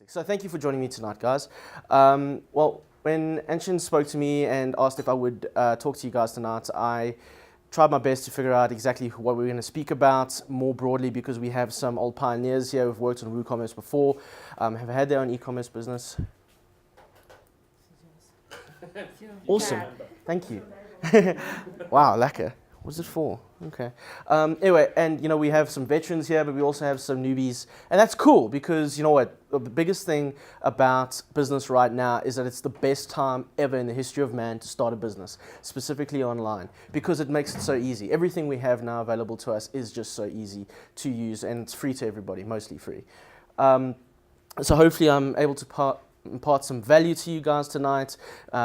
So thank you for joining me tonight, guys. Well, when Anshin spoke to me and asked if I would talk to you guys tonight, I tried my best to figure out exactly what we're going to speak about more broadly, because we have some old pioneers here who've worked on WooCommerce before, have had their own e-commerce business. Awesome. Thank you. Wow, lekker. What's it for? Okay. Anyway, and we have some veterans here, but we also have some newbies, and that's cool because you know what? The biggest thing about business right now is that it's the best time ever in the history of man to start a business, specifically online, because it makes it so easy. Everything we have now available to us is just so easy to use, and it's free to everybody, mostly free. So hopefully I'm able to impart some value to you guys tonight,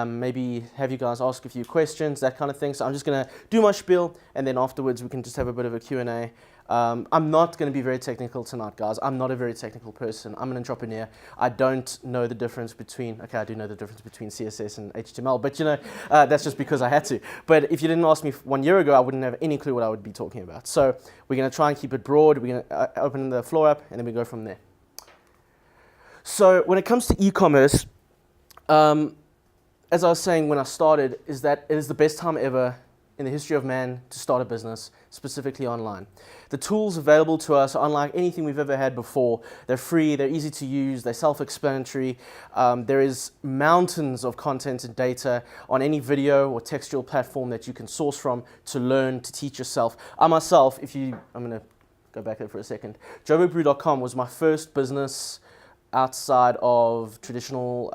maybe have you guys ask a few questions, that kind of thing. So I'm just going to do my spiel, and then afterwards we can just have a bit of a Q&A. I'm not going to be very technical tonight, guys. I'm not a very technical person. I'm an entrepreneur. I don't know the difference between, okay, I do know the difference between CSS and HTML, but that's just because I had to. But if you didn't ask me 1 year ago, I wouldn't have any clue what I would be talking about. So we're going to try and keep it broad. We're going to open the floor up, and then we go from there. So when it comes to e-commerce, as I was saying when I started, is that it is the best time ever in the history of man to start a business, specifically online. The tools available to us are unlike anything we've ever had before. They're free, they're easy to use, they're self-explanatory. There is mountains of content and data on any video or textual platform that you can source from to learn, to teach yourself. I myself, I'm going to go back there for a second. JoburgBrew.com was my first business outside of traditional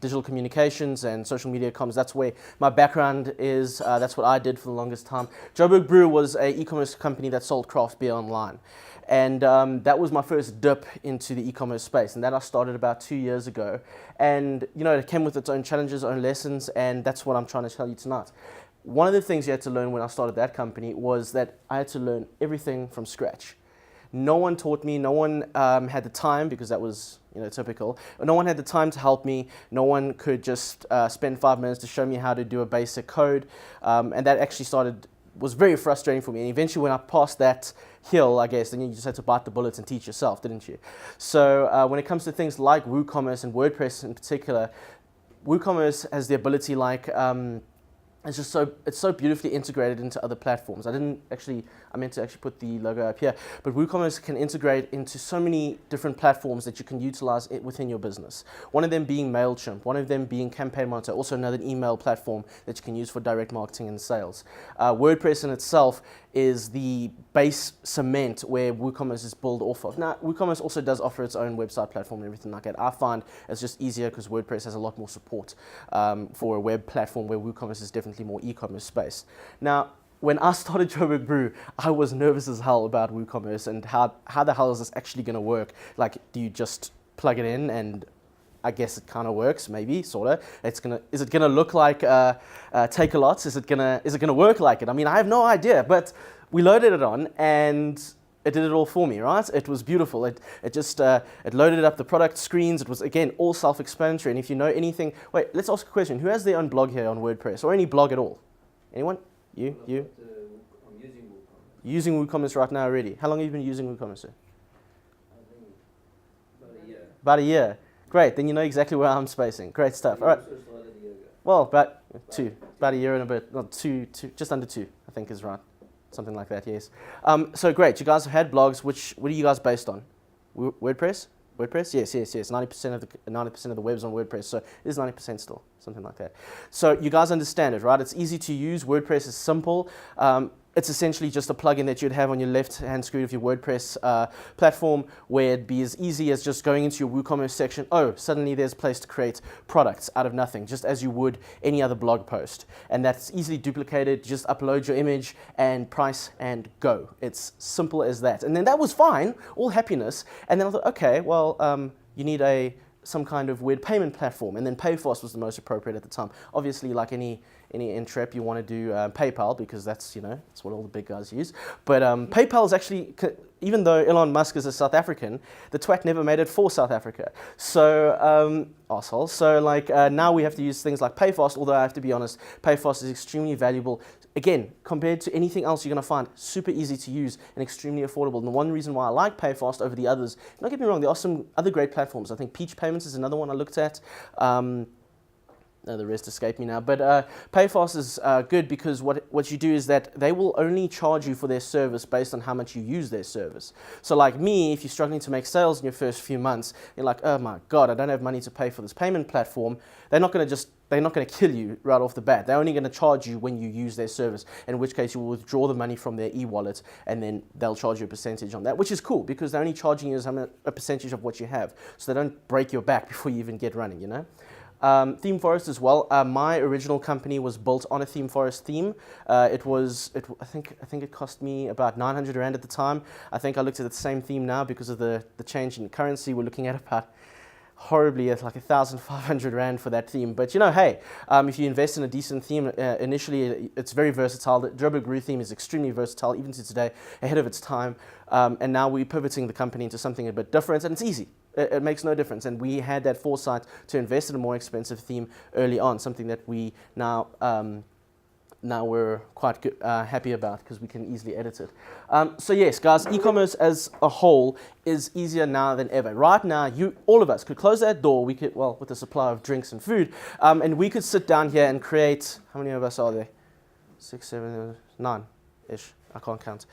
digital communications and social media comms. That's where my background is. That's what I did for the longest time. Joburg Brew was an e-commerce company that sold craft beer online. And that was my first dip into the e-commerce space. And that I started about 2 years ago. And it came with its own challenges, own lessons, and that's what I'm trying to tell you tonight. One of the things you had to learn when I started that company was that I had to learn everything from scratch. No one taught me, no one had the time, because that was typical. No one had the time to help me. No one could just spend 5 minutes to show me how to do a basic code. And that actually was very frustrating for me. And eventually when I passed that hill, I guess, then you just had to bite the bullets and teach yourself, didn't you? So when it comes to things like WooCommerce and WordPress in particular, WooCommerce has the ability it's so beautifully integrated into other platforms. I meant to actually put the logo up here, but WooCommerce can integrate into so many different platforms that you can utilize it within your business. One of them being MailChimp, one of them being Campaign Monitor, also another email platform that you can use for direct marketing and sales. WordPress in itself is the base cement where WooCommerce is built off of. Now, WooCommerce also does offer its own website platform and everything like that. I find it's just easier because WordPress has a lot more support for a web platform, where WooCommerce is definitely more e-commerce space. Now, when I started Joburg Brew, I was nervous as hell about WooCommerce and how the hell is this actually going to work? Like, do you just plug it in and I guess it kind of works, maybe, sort of. Is it gonna look like Take-A-Lots? Is it gonna work like it? I mean, I have no idea, but we loaded it on and it did it all for me, right? It was beautiful. It loaded up the product screens. It was, again, all self-explanatory. And if you know anything, wait, let's ask a question. Who has their own blog here on WordPress, or any blog at all? Anyone? You? I'm using WooCommerce. You're using WooCommerce right now already. How long have you been using WooCommerce, sir? I think about a year. About a year. Great, then you know exactly where I'm spacing. Great stuff. All right. Also started a year ago. Well, about a year and a bit, not two, just under 2, I think is right. Something like that, yes. So great, you guys have had blogs. What are you guys based on? WordPress? WordPress? Yes. 90% of the web's on WordPress, so it is 90% still, something like that. So you guys understand it, right? It's easy to use. WordPress is simple. It's essentially just a plugin that you'd have on your left-hand screen of your WordPress platform, where it'd be as easy as just going into your WooCommerce section. Oh, suddenly there's a place to create products out of nothing, just as you would any other blog post. And that's easily duplicated. Just upload your image and price and go. It's simple as that. And then that was fine, all happiness. And then I thought, okay, well, you need some kind of weird payment platform, and then Payfast was the most appropriate at the time. Obviously, like any intrep, you want to do PayPal, because that's what all the big guys use. But PayPal is actually even though Elon Musk is a South African, the twat never made it for South Africa. So, arsehole. So, like, now we have to use things like Payfast, although I have to be honest, Payfast is extremely valuable. Again, compared to anything else you're going to find, super easy to use and extremely affordable. And the one reason why I like Payfast over the others, don't get me wrong, there are some other great platforms. I think Peach Payments is another one I looked at. The rest escape me now, but Payfast is good because what you do is that they will only charge you for their service based on how much you use their service. So like me, if you're struggling to make sales in your first few months, you're like, oh my God, I don't have money to pay for this payment platform. They're not going to kill you right off the bat. They're only going to charge you when you use their service, in which case you will withdraw the money from their e-wallet and then they'll charge you a percentage on that, which is cool because they're only charging you a percentage of what you have. So they don't break your back before you even get running, you know? Theme Forest as well. My original company was built on a Theme Forest theme. I think it cost me about 900 Rand at the time. I think I looked at the same theme now because of the change in currency. We're looking at about horribly at like 1,500 Rand for that theme. But you know, hey, if you invest in a decent theme, initially it's very versatile. The Joburg Brew theme is extremely versatile, even to today, ahead of its time. And now we're pivoting the company into something a bit different, and it's easy. It makes no difference, and we had that foresight to invest in a more expensive theme early on, something that we now we're quite good, happy about because we can easily edit it. So yes, guys, e-commerce as a whole is easier now than ever. Right now, all of us could close that door. We could, well, with the supply of drinks and food, and we could sit down here and create. How many of us are there? 6, 7, 9-ish. I can't count.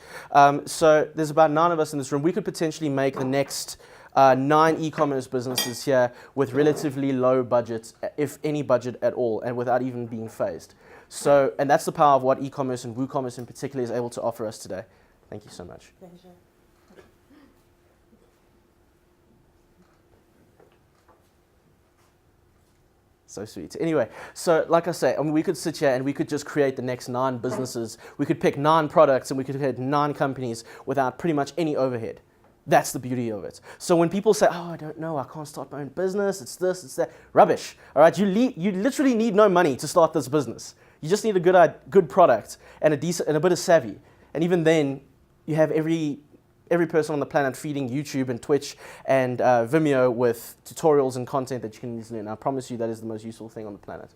So there's about 9 of us in this room. We could potentially make the next 9 e-commerce businesses here with relatively low budgets, if any budget at all, and without even being phased. So, and that's the power of what e-commerce and WooCommerce in particular is able to offer us today. Thank you so much. Pleasure. So sweet. Anyway, so like I say, I mean, we could sit here and we could just create the next 9 businesses. We could pick 9 products and we could create 9 companies without pretty much any overhead. That's the beauty of it. So when people say, oh, I don't know, I can't start my own business, it's this, it's that, rubbish. All right, you literally need no money to start this business. You just need a good product and a bit of savvy. And even then, you have every person on the planet feeding YouTube and Twitch and Vimeo with tutorials and content that you can easily learn. I promise you that is the most useful thing on the planet.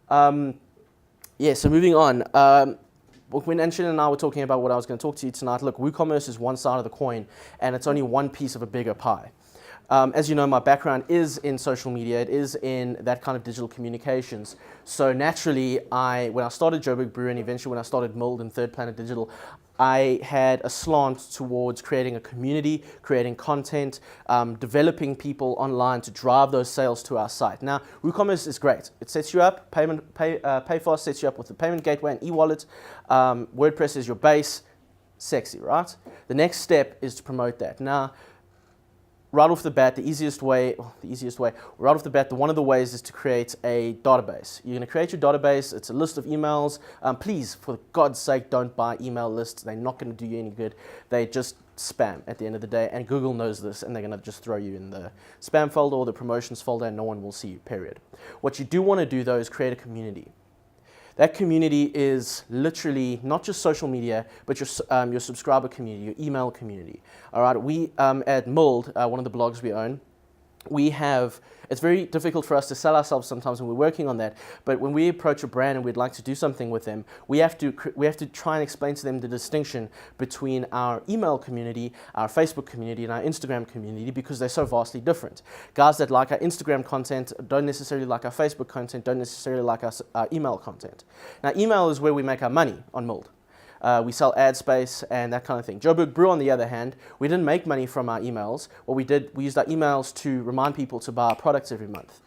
So moving on. When Anshin and I were talking about what I was going to talk to you tonight, look, WooCommerce is one side of the coin, and it's only one piece of a bigger pie. As you know, my background is in social media. It is in that kind of digital communications. So naturally, when I started Joburg Brew and eventually when I started Mold and Third Planet Digital, I had a slant towards creating a community, creating content, developing people online to drive those sales to our site. Now, WooCommerce is great. It sets you up. Payfast sets you up with the payment gateway and e-wallet. WordPress is your base. Sexy, right? The next step is to promote that. Now, right off the bat, one of the ways is to create a database. You're going to create your database. It's a list of emails. Please, for God's sake, don't buy email lists. They're not going to do you any good. They just spam at the end of the day, and Google knows this, and they're going to just throw you in the spam folder or the promotions folder, and no one will see you, period. What you do want to do, though, is create a community. That community is literally not just social media, but your subscriber community, your email community. All right, we at Mold, one of the blogs we own, it's very difficult for us to sell ourselves sometimes when we're working on that, but when we approach a brand and we'd like to do something with them, we have to try and explain to them the distinction between our email community, our Facebook community, and our Instagram community, because they're so vastly different. Guys that like our Instagram content don't necessarily like our Facebook content, don't necessarily like our email content. Now, email is where we make our money on Mold. We sell ad space and that kind of thing. Joburg Brew, on the other hand, we didn't make money from our emails. What we did, we used our emails to remind people to buy our products every month.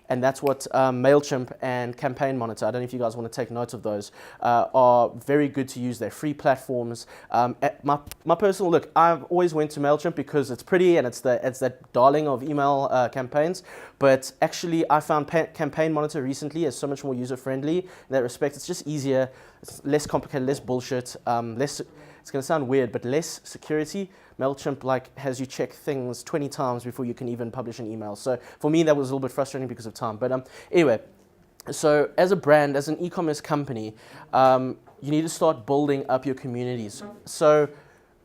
And that's what MailChimp and Campaign Monitor, I don't know if you guys want to take note of those, are very good to use. They're free platforms. My personal look, I've always went to MailChimp because it's pretty and it's that darling of email campaigns. But actually, I found Campaign Monitor recently is so much more user-friendly in that respect. It's just easier, it's less complicated, less bullshit, it's going to sound weird, but less security. MailChimp has you check things 20 times before you can even publish an email. So for me, that was a little bit frustrating because of time. But anyway, so as a brand, as an e-commerce company, you need to start building up your communities. So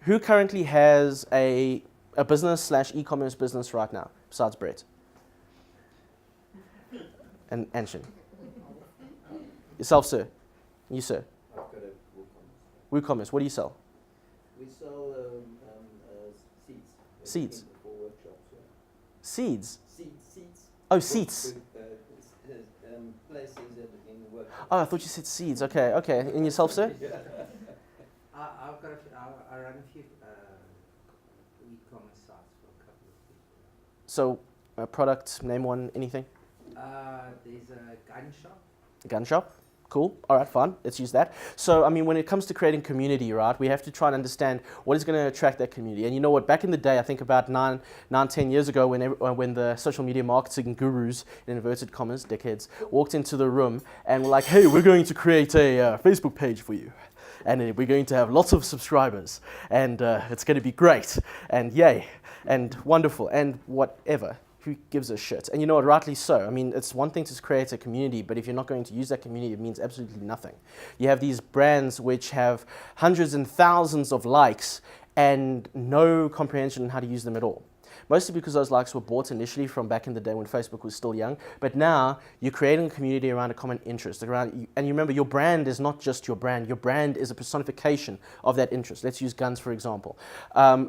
Who currently has a business / e-commerce business right now, besides Brett? And Anshin. Yourself, sir. You, sir. I've got a WooCommerce. WooCommerce, what do you sell? We sell seeds. Seeds. For workshops. Yeah. Seeds? Seeds. Oh, seats. Places in the workshops. Oh, I thought you said seeds. Okay, okay. And yourself, sir? Yeah. I've got I run a few e-commerce sites for a couple of people. So, product, name one, anything? There's a gun shop. A gun shop? Cool. All right, fine. Let's use that. So, I mean, when it comes to creating community, right, we have to try and understand what is going to attract that community. And you know what? Back in the day, I think about 10 years ago, when the social media marketing gurus, in inverted commas, dickheads, walked into the room and were like, hey, we're going to create a Facebook page for you. And we're going to have lots of subscribers. And it's going to be great. And yay. And wonderful. And whatever. Who gives a shit? And you know what, rightly so. I mean, it's one thing to create a community, but if you're not going to use that community, it means absolutely nothing. You have these brands which have hundreds and thousands of likes and no comprehension on how to use them at all. Mostly because those likes were bought initially from back in the day when Facebook was still young. But now you're creating a community around a common interest. And you remember, your brand is not just your brand. Your brand is a personification of that interest. Let's use guns, for example.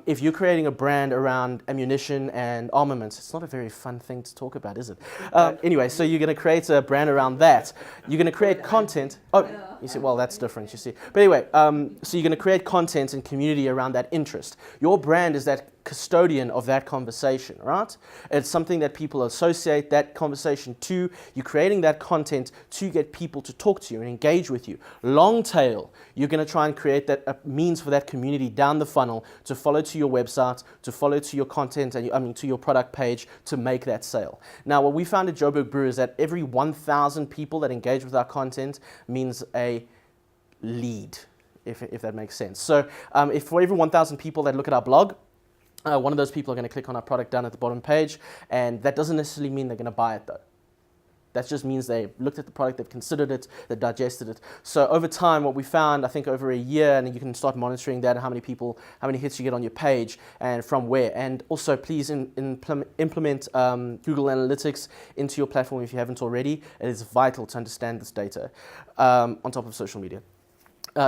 If you're creating a brand around ammunition and armaments, it's not a very fun thing to talk about, is it? Anyway, so you're going to create a brand around that. You're going to create content. Oh, you see, well, that's different, you see. But anyway, so you're going to create content and community around that interest. Your brand is that custodian of that conversation, right? It's something that people associate that conversation to. You're creating that content to get people to talk to you and engage with you. Long tail, you're going to try and create that means for that community down the funnel to follow to your website, to follow to your content, and to your product page to make that sale. Now, what we found at Joburg Brew is that every 1,000 people that engage with our content means a lead, if that makes sense. So if for every 1,000 people that look at our blog, one of those people are going to click on our product down at the bottom page, and that doesn't necessarily mean they're going to buy it though. That just means they looked at the product, they've considered it, they've digested it. So over time, what we found, I think over a year, and you can start monitoring that, how many hits you get on your page, and from where. And also, please implement Google Analytics into your platform if you haven't already. It is vital to understand this data on top of social media.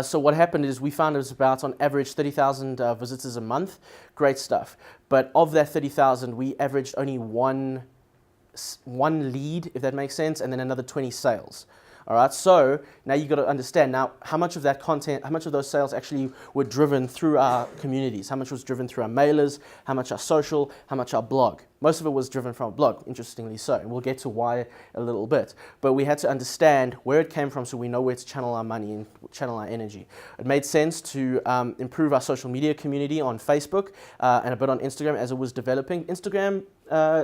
So what happened is we found it was about, on average, 30,000 visitors a month. Great stuff. But of that 30,000, we averaged only one lead, if that makes sense, and then another 20 sales. All right, so now you've got to understand now how much of that content, how much of those sales actually were driven through our communities, how much was driven through our mailers, how much our social, how much our blog. Most of it was driven from a blog, interestingly so, and we'll get to why a little bit. But we had to understand where it came from so we know where to channel our money and channel our energy. It made sense to improve our social media community on Facebook and a bit on Instagram as it was developing. Instagram,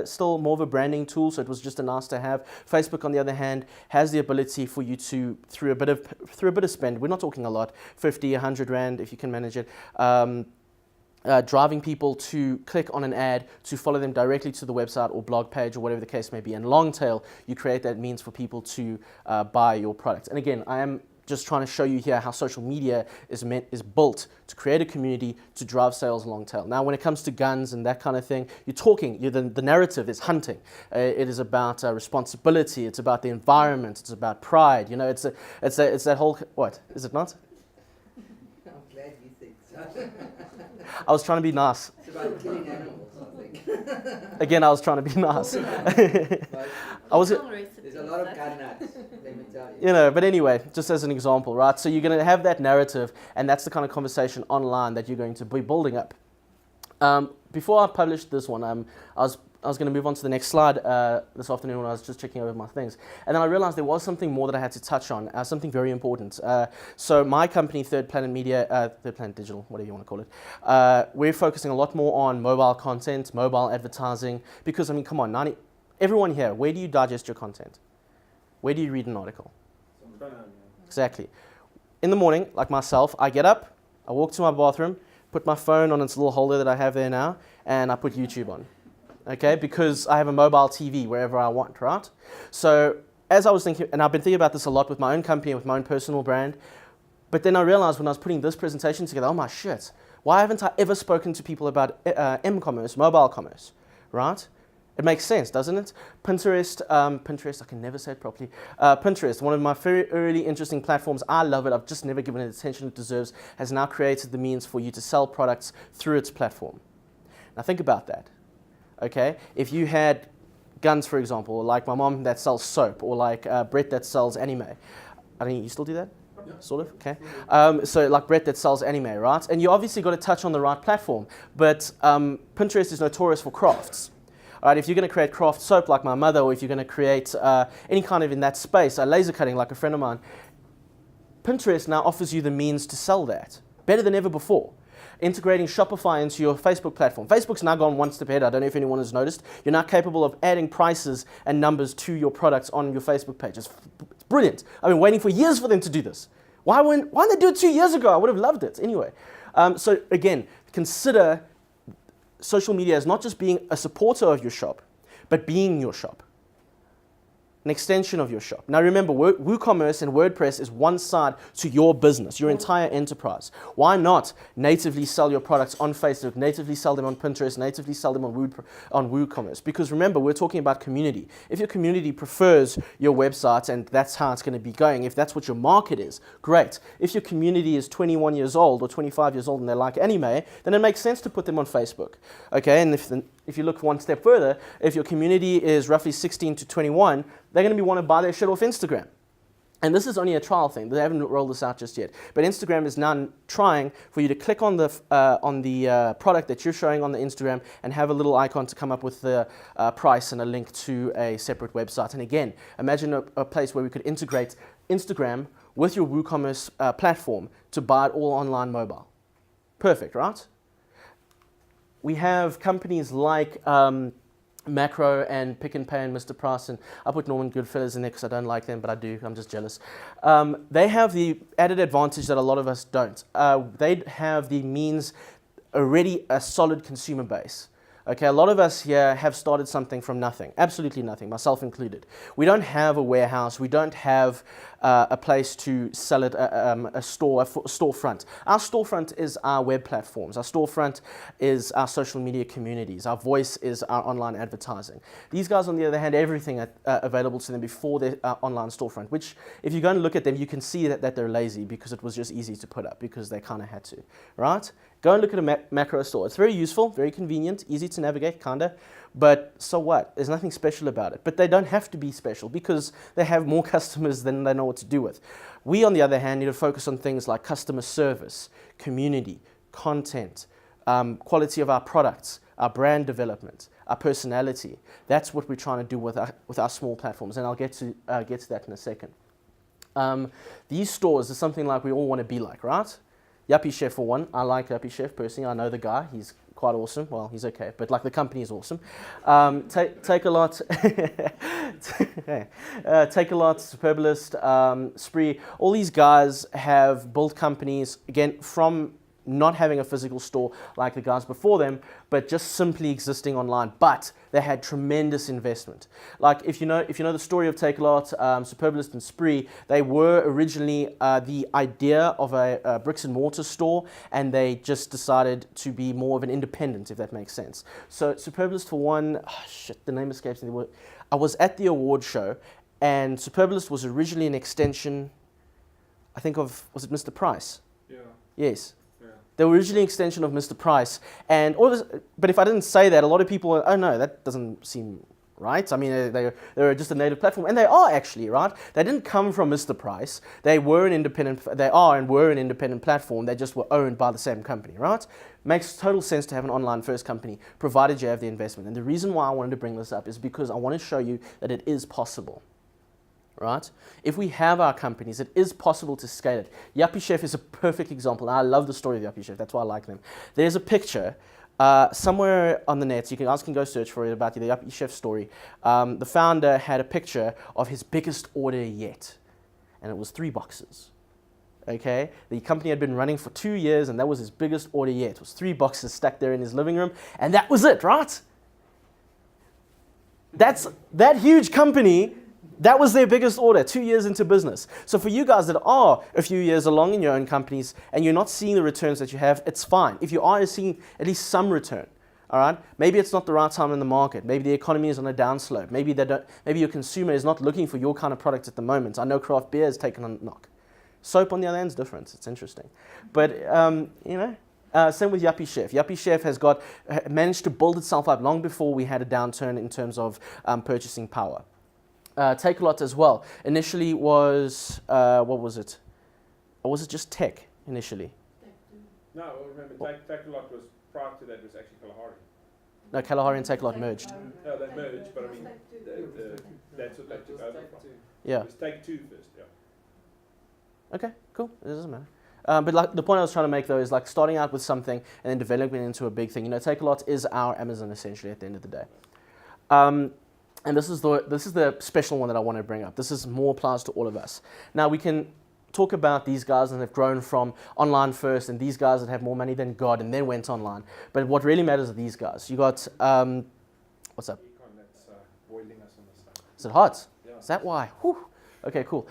still more of a branding tool, so it was just a nice to have. Facebook, on the other hand, has the ability for you to, through a bit of spend, we're not talking a lot, 50, 100 Rand if you can manage it, driving people to click on an ad to follow them directly to the website or blog page or whatever the case may be. And long tail, you create that means for people to buy your product. And again, I am just trying to show you here how social media is built to create a community to drive sales long tail. Now, when it comes to guns and that kind of thing, the narrative is hunting. It is about responsibility. It's about the environment. It's about pride. You know, it's that whole, what, is it not? I'm glad you think so. I was trying to be nice. It's about killing animals, I think. Again, I was trying to be nice. There's a lot of gun nuts, let me tell you. You know, but anyway, just as an example, right? So you're going to have that narrative, and that's the kind of conversation online that you're going to be building up. Before I published this one, I was going to move on to the next slide this afternoon when I was just checking over my things. And then I realized there was something more that I had to touch on, something very important. So my company, Third Planet Digital, whatever you want to call it, we're focusing a lot more on mobile content, mobile advertising, because, I mean, come on, everyone here, where do you digest your content? Where do you read an article? Exactly. In the morning, like myself, I get up, I walk to my bathroom, put my phone on its little holder that I have there now, and I put YouTube on. Okay, because I have a mobile TV wherever I want, right? So as I was thinking, and I've been thinking about this a lot with my own company, with my own personal brand, but then I realized when I was putting this presentation together, oh my shit, Why haven't I ever spoken to people about m-commerce, mobile commerce, right? It makes sense, doesn't it? Pinterest, I can never say it properly. Pinterest, one of my very early interesting platforms. I love it. I've just never given it the attention it deserves. Has now created the means for you to sell products through its platform. Now think about that. Okay, if you had guns, for example, or like my mom that sells soap, or like Brett that sells anime. I think you still do that. Yeah. Sort of, okay. So like Brett that sells anime, right? And you obviously got to touch on the right platform. But Pinterest is notorious for crafts. All right, if you're going to create craft soap like my mother, or if you're going to create any kind of in that space, laser cutting like a friend of mine, Pinterest now offers you the means to sell that better than ever before. Integrating Shopify into your Facebook platform. Facebook's now gone one step ahead. I don't know if anyone has noticed. You're now capable of adding prices and numbers to your products on your Facebook page. It's brilliant. I've been waiting for years for them to do this. Why didn't they do it 2 years ago? I would have loved it. Anyway, so again, consider social media as not just being a supporter of your shop, but being your shop. An extension of your shop. Now remember, WooCommerce and WordPress is one side to your business, your entire enterprise. Why not natively sell your products on Facebook, natively sell them on Pinterest, natively sell them on WooCommerce? Because remember, we're talking about community. If your community prefers your website and that's how it's going to be going, if that's what your market is, great. If your community is 21 years old or 25 years old and they like anime, then it makes sense to put them on Facebook. Okay, and if you look one step further, if your community is roughly 16 to 21, they're going to want to buy their shit off Instagram. And this is only a trial thing. They haven't rolled this out just yet. But Instagram is now trying for you to click on the product that you're showing on the Instagram and have a little icon to come up with the price and a link to a separate website. And again, imagine a place where we could integrate Instagram with your WooCommerce platform to buy it all online mobile. Perfect, right? We have companies like Macro and Pick and Pay and Mr. Price, and I put Norman Goodfellas in there because I don't like them, but I do. I'm just jealous. They have the added advantage that a lot of us don't. They have the means already a solid consumer base. Okay, a lot of us here have started something from nothing, absolutely nothing, myself included. We don't have a warehouse, we don't have a place to sell it, a storefront. Our storefront is our web platforms, our storefront is our social media communities, our voice is our online advertising. These guys, on the other hand, everything available to them before their online storefront, which if you go and look at them, you can see that they're lazy because it was just easy to put up because they kind of had to, right? Go and look at a macro store. It's very useful, very convenient, easy to navigate, kinda. But so what? There's nothing special about it. But they don't have to be special because they have more customers than they know what to do with. We, on the other hand, need to focus on things like customer service, community, content, quality of our products, our brand development, our personality. That's what we're trying to do with our small platforms, and I'll get to that in a second. These stores are something like we all want to be like, right? Yuppie Chef for one. I like Yuppie Chef personally. I know the guy. He's quite awesome. Well, he's okay, but like the company is awesome. Take a lot, Take a lot, Superbalist, Spree. All these guys have built companies again from not having a physical store like the guys before them, but just simply existing online. But they had tremendous investment. Like if you know the story of Take a Lot, Superbalist and Spree, they were originally the idea of a bricks and mortar store, and they just decided to be more of an independent, if that makes sense. So Superbalist for one, the name escapes me. I was at the award show, and Superbalist was originally an extension, I think was it Mr. Price? Yeah. Yes. Yeah. They were originally an extension of Mr. Price, and but if I didn't say that, a lot of people are, oh no, that doesn't seem right. I mean, they're just a native platform, and they are actually, right? They didn't come from Mr. Price. They are and were an independent platform. They just were owned by the same company, right? Makes total sense to have an online first company, provided you have the investment. And the reason why I wanted to bring this up is because I want to show you that it is possible. Right? If we have our companies, it is possible to scale it. Yuppie Chef is a perfect example. And I love the story of Yuppie Chef. That's why I like them. There's a picture somewhere on the net. You guys can go search for it about the Yuppie Chef story. The founder had a picture of his biggest order yet, and it was 3 boxes. Okay, the company had been running for 2 years, and that was his biggest order yet. It was 3 boxes stacked there in his living room, and that was it, right? That huge company That was their biggest order, 2 years into business. So for you guys that are a few years along in your own companies and you're not seeing the returns that you have, it's fine. If you are seeing at least some return, all right? Maybe it's not the right time in the market. Maybe the economy is on a downslope. Maybe maybe your consumer is not looking for your kind of product at the moment. I know craft beer has taken a knock. Soap on the other end is different. It's interesting. But, same with Yuppie Chef. Yuppie Chef has managed to build itself up long before we had a downturn in terms of purchasing power. Take a Lot as well. Initially was, what was it? Or was it just tech initially? No, well, remember, Take a Lot was, prior to that was actually Kalahari. No, Kalahari and Take a Lot merged. No, they merged, but I mean, that's what they took over from. Yeah. It was Take Two first, yeah. Okay, cool. It doesn't matter. But like the point I was trying to make though is like starting out with something and then developing it into a big thing. You know, Take a Lot is our Amazon essentially at the end of the day. And this is the special one that I want to bring up. This more applies to all of us. Now we can talk about these guys that have grown from online first and these guys that have more money than God and then went online. But what really matters are these guys. You got, what's up? Econ that's boiling us on the side. Is it hot? Yeah. Is that why? Whew. Okay, cool.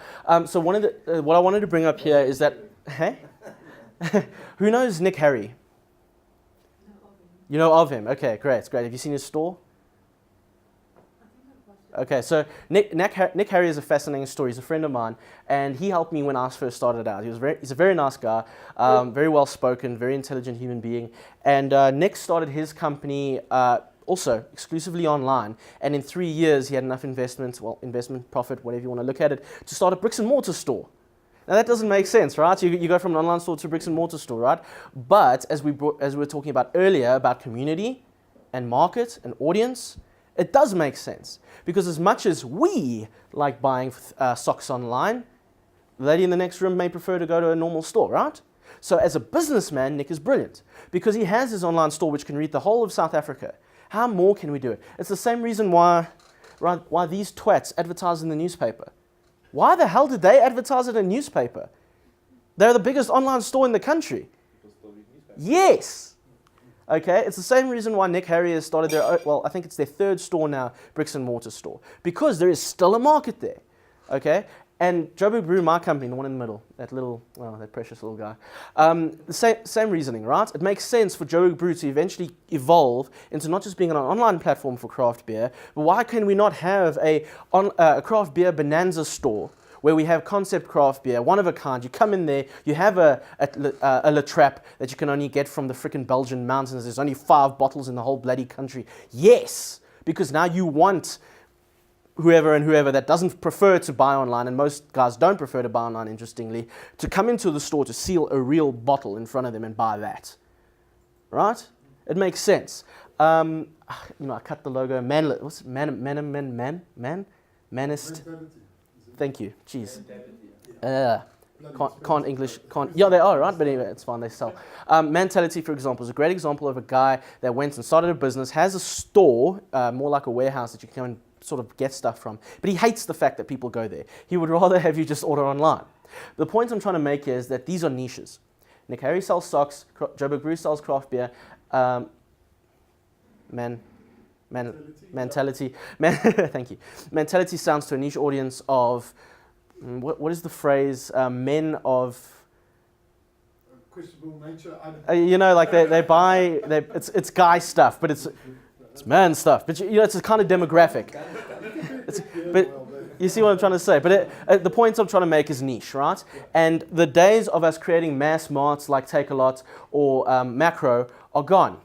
So one of the, what I wanted to bring up here is that, hey? Who knows Nick Harry? You know of him? Okay, great. Have you seen his store? Okay, so Nick Harry is a fascinating story. He's a friend of mine, and he helped me when I first started out. He's a very nice guy, very well spoken, very intelligent human being. And Nick started his company also exclusively online, and in 3 years he had enough investment profit, whatever you want to look at it, to start a bricks and mortar store. Now that doesn't make sense, right? You go from an online store to a bricks and mortar store, right? But as we were talking about earlier about community and market and audience, it does make sense. Because as much as we like buying socks online, the lady in the next room may prefer to go to a normal store, right? So as a businessman, Nick is brilliant because he has his online store which can reach the whole of South Africa. How more can we do it? It's the same reason why these twats advertise in the newspaper. Why the hell did they advertise it in a newspaper? They're the biggest online store in the country. People still read newspapers. Yes. Okay, it's the same reason why Nick Harry has started I think it's their third store now, bricks and mortar store, because there is still a market there. Okay, and Joburg Brew, my company, the one in the middle, that precious little guy, the same reasoning, right? It makes sense for Joburg Brew to eventually evolve into not just being an online platform for craft beer, but why can we not have a craft beer bonanza store where we have concept craft beer, one of a kind. You come in there, you have a La Trappe that you can only get from the frickin' Belgian mountains. There's only 5 bottles in the whole bloody country. Yes, because now you want whoever that doesn't prefer to buy online, and most guys don't prefer to buy online, interestingly, to come into the store to seal a real bottle in front of them and buy that. Right? It makes sense. I cut the logo. What's it? Manist. Thank you. Jeez. Can't English. Yeah, they are, right? But anyway, it's fine. They sell. Mentality, for example, is a great example of a guy that went and started a business, has a store, more like a warehouse that you can sort of get stuff from. But he hates the fact that people go there. He would rather have you just order online. The point I'm trying to make here is that these are niches. Nick Harry sells socks. Joburg Brew sells craft beer. Mentality. Thank you. Mentality sounds to a niche audience of what is the phrase? Men of questionable nature. Like they buy. It's guy stuff, but it's man stuff. But it's a kind of demographic. But you see what I'm trying to say. But the point I'm trying to make is niche, right? And the days of us creating mass marts like Take a Lot or Macro are gone.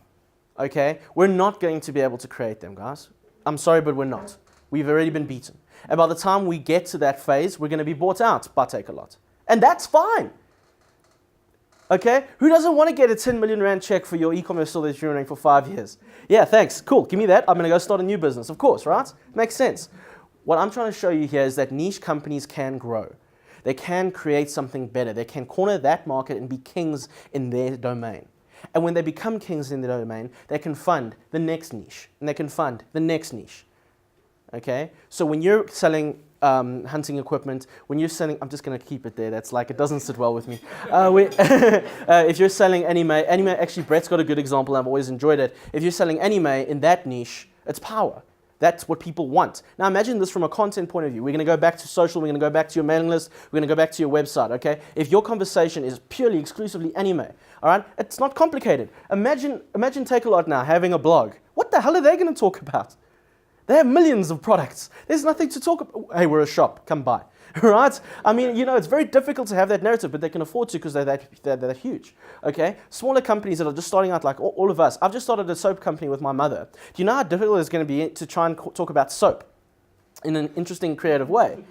Okay, we're not going to be able to create them, guys. I'm sorry, but we're not. We've already been beaten. And by the time we get to that phase, we're going to be bought out by Take a Lot. And that's fine. Okay, who doesn't want to get a 10 million rand check for your e-commerce store that you're running for 5 years? Yeah, thanks, cool, give me that. I'm going to go start a new business, of course, right? Makes sense. What I'm trying to show you here is that niche companies can grow. They can create something better. They can corner that market and be kings in their domain. And when they become kings in their domain, they can fund the next niche, and they can fund the next niche. Okay? So when you're selling hunting equipment, when you're selling, I'm just going to keep it there. That's like, it doesn't sit well with me. If you're selling anime, actually Brett's got a good example. I've always enjoyed it. If you're selling anime in that niche, it's power. That's what people want. Now imagine this from a content point of view. We're going to go back to social, we're going to go back to your mailing list, we're going to go back to your website, okay? If your conversation is purely, exclusively anime, all right? It's not complicated. Imagine Takealot now having a blog. What the hell are they going to talk about? They have millions of products. There's nothing to talk about. Hey, we're a shop, come by. Right? I mean, it's very difficult to have that narrative, but they can afford to because they're that huge. Okay? Smaller companies that are just starting out, like all of us. I've just started a soap company with my mother. Do you know how difficult it's going to be to try and talk about soap in an interesting, creative way?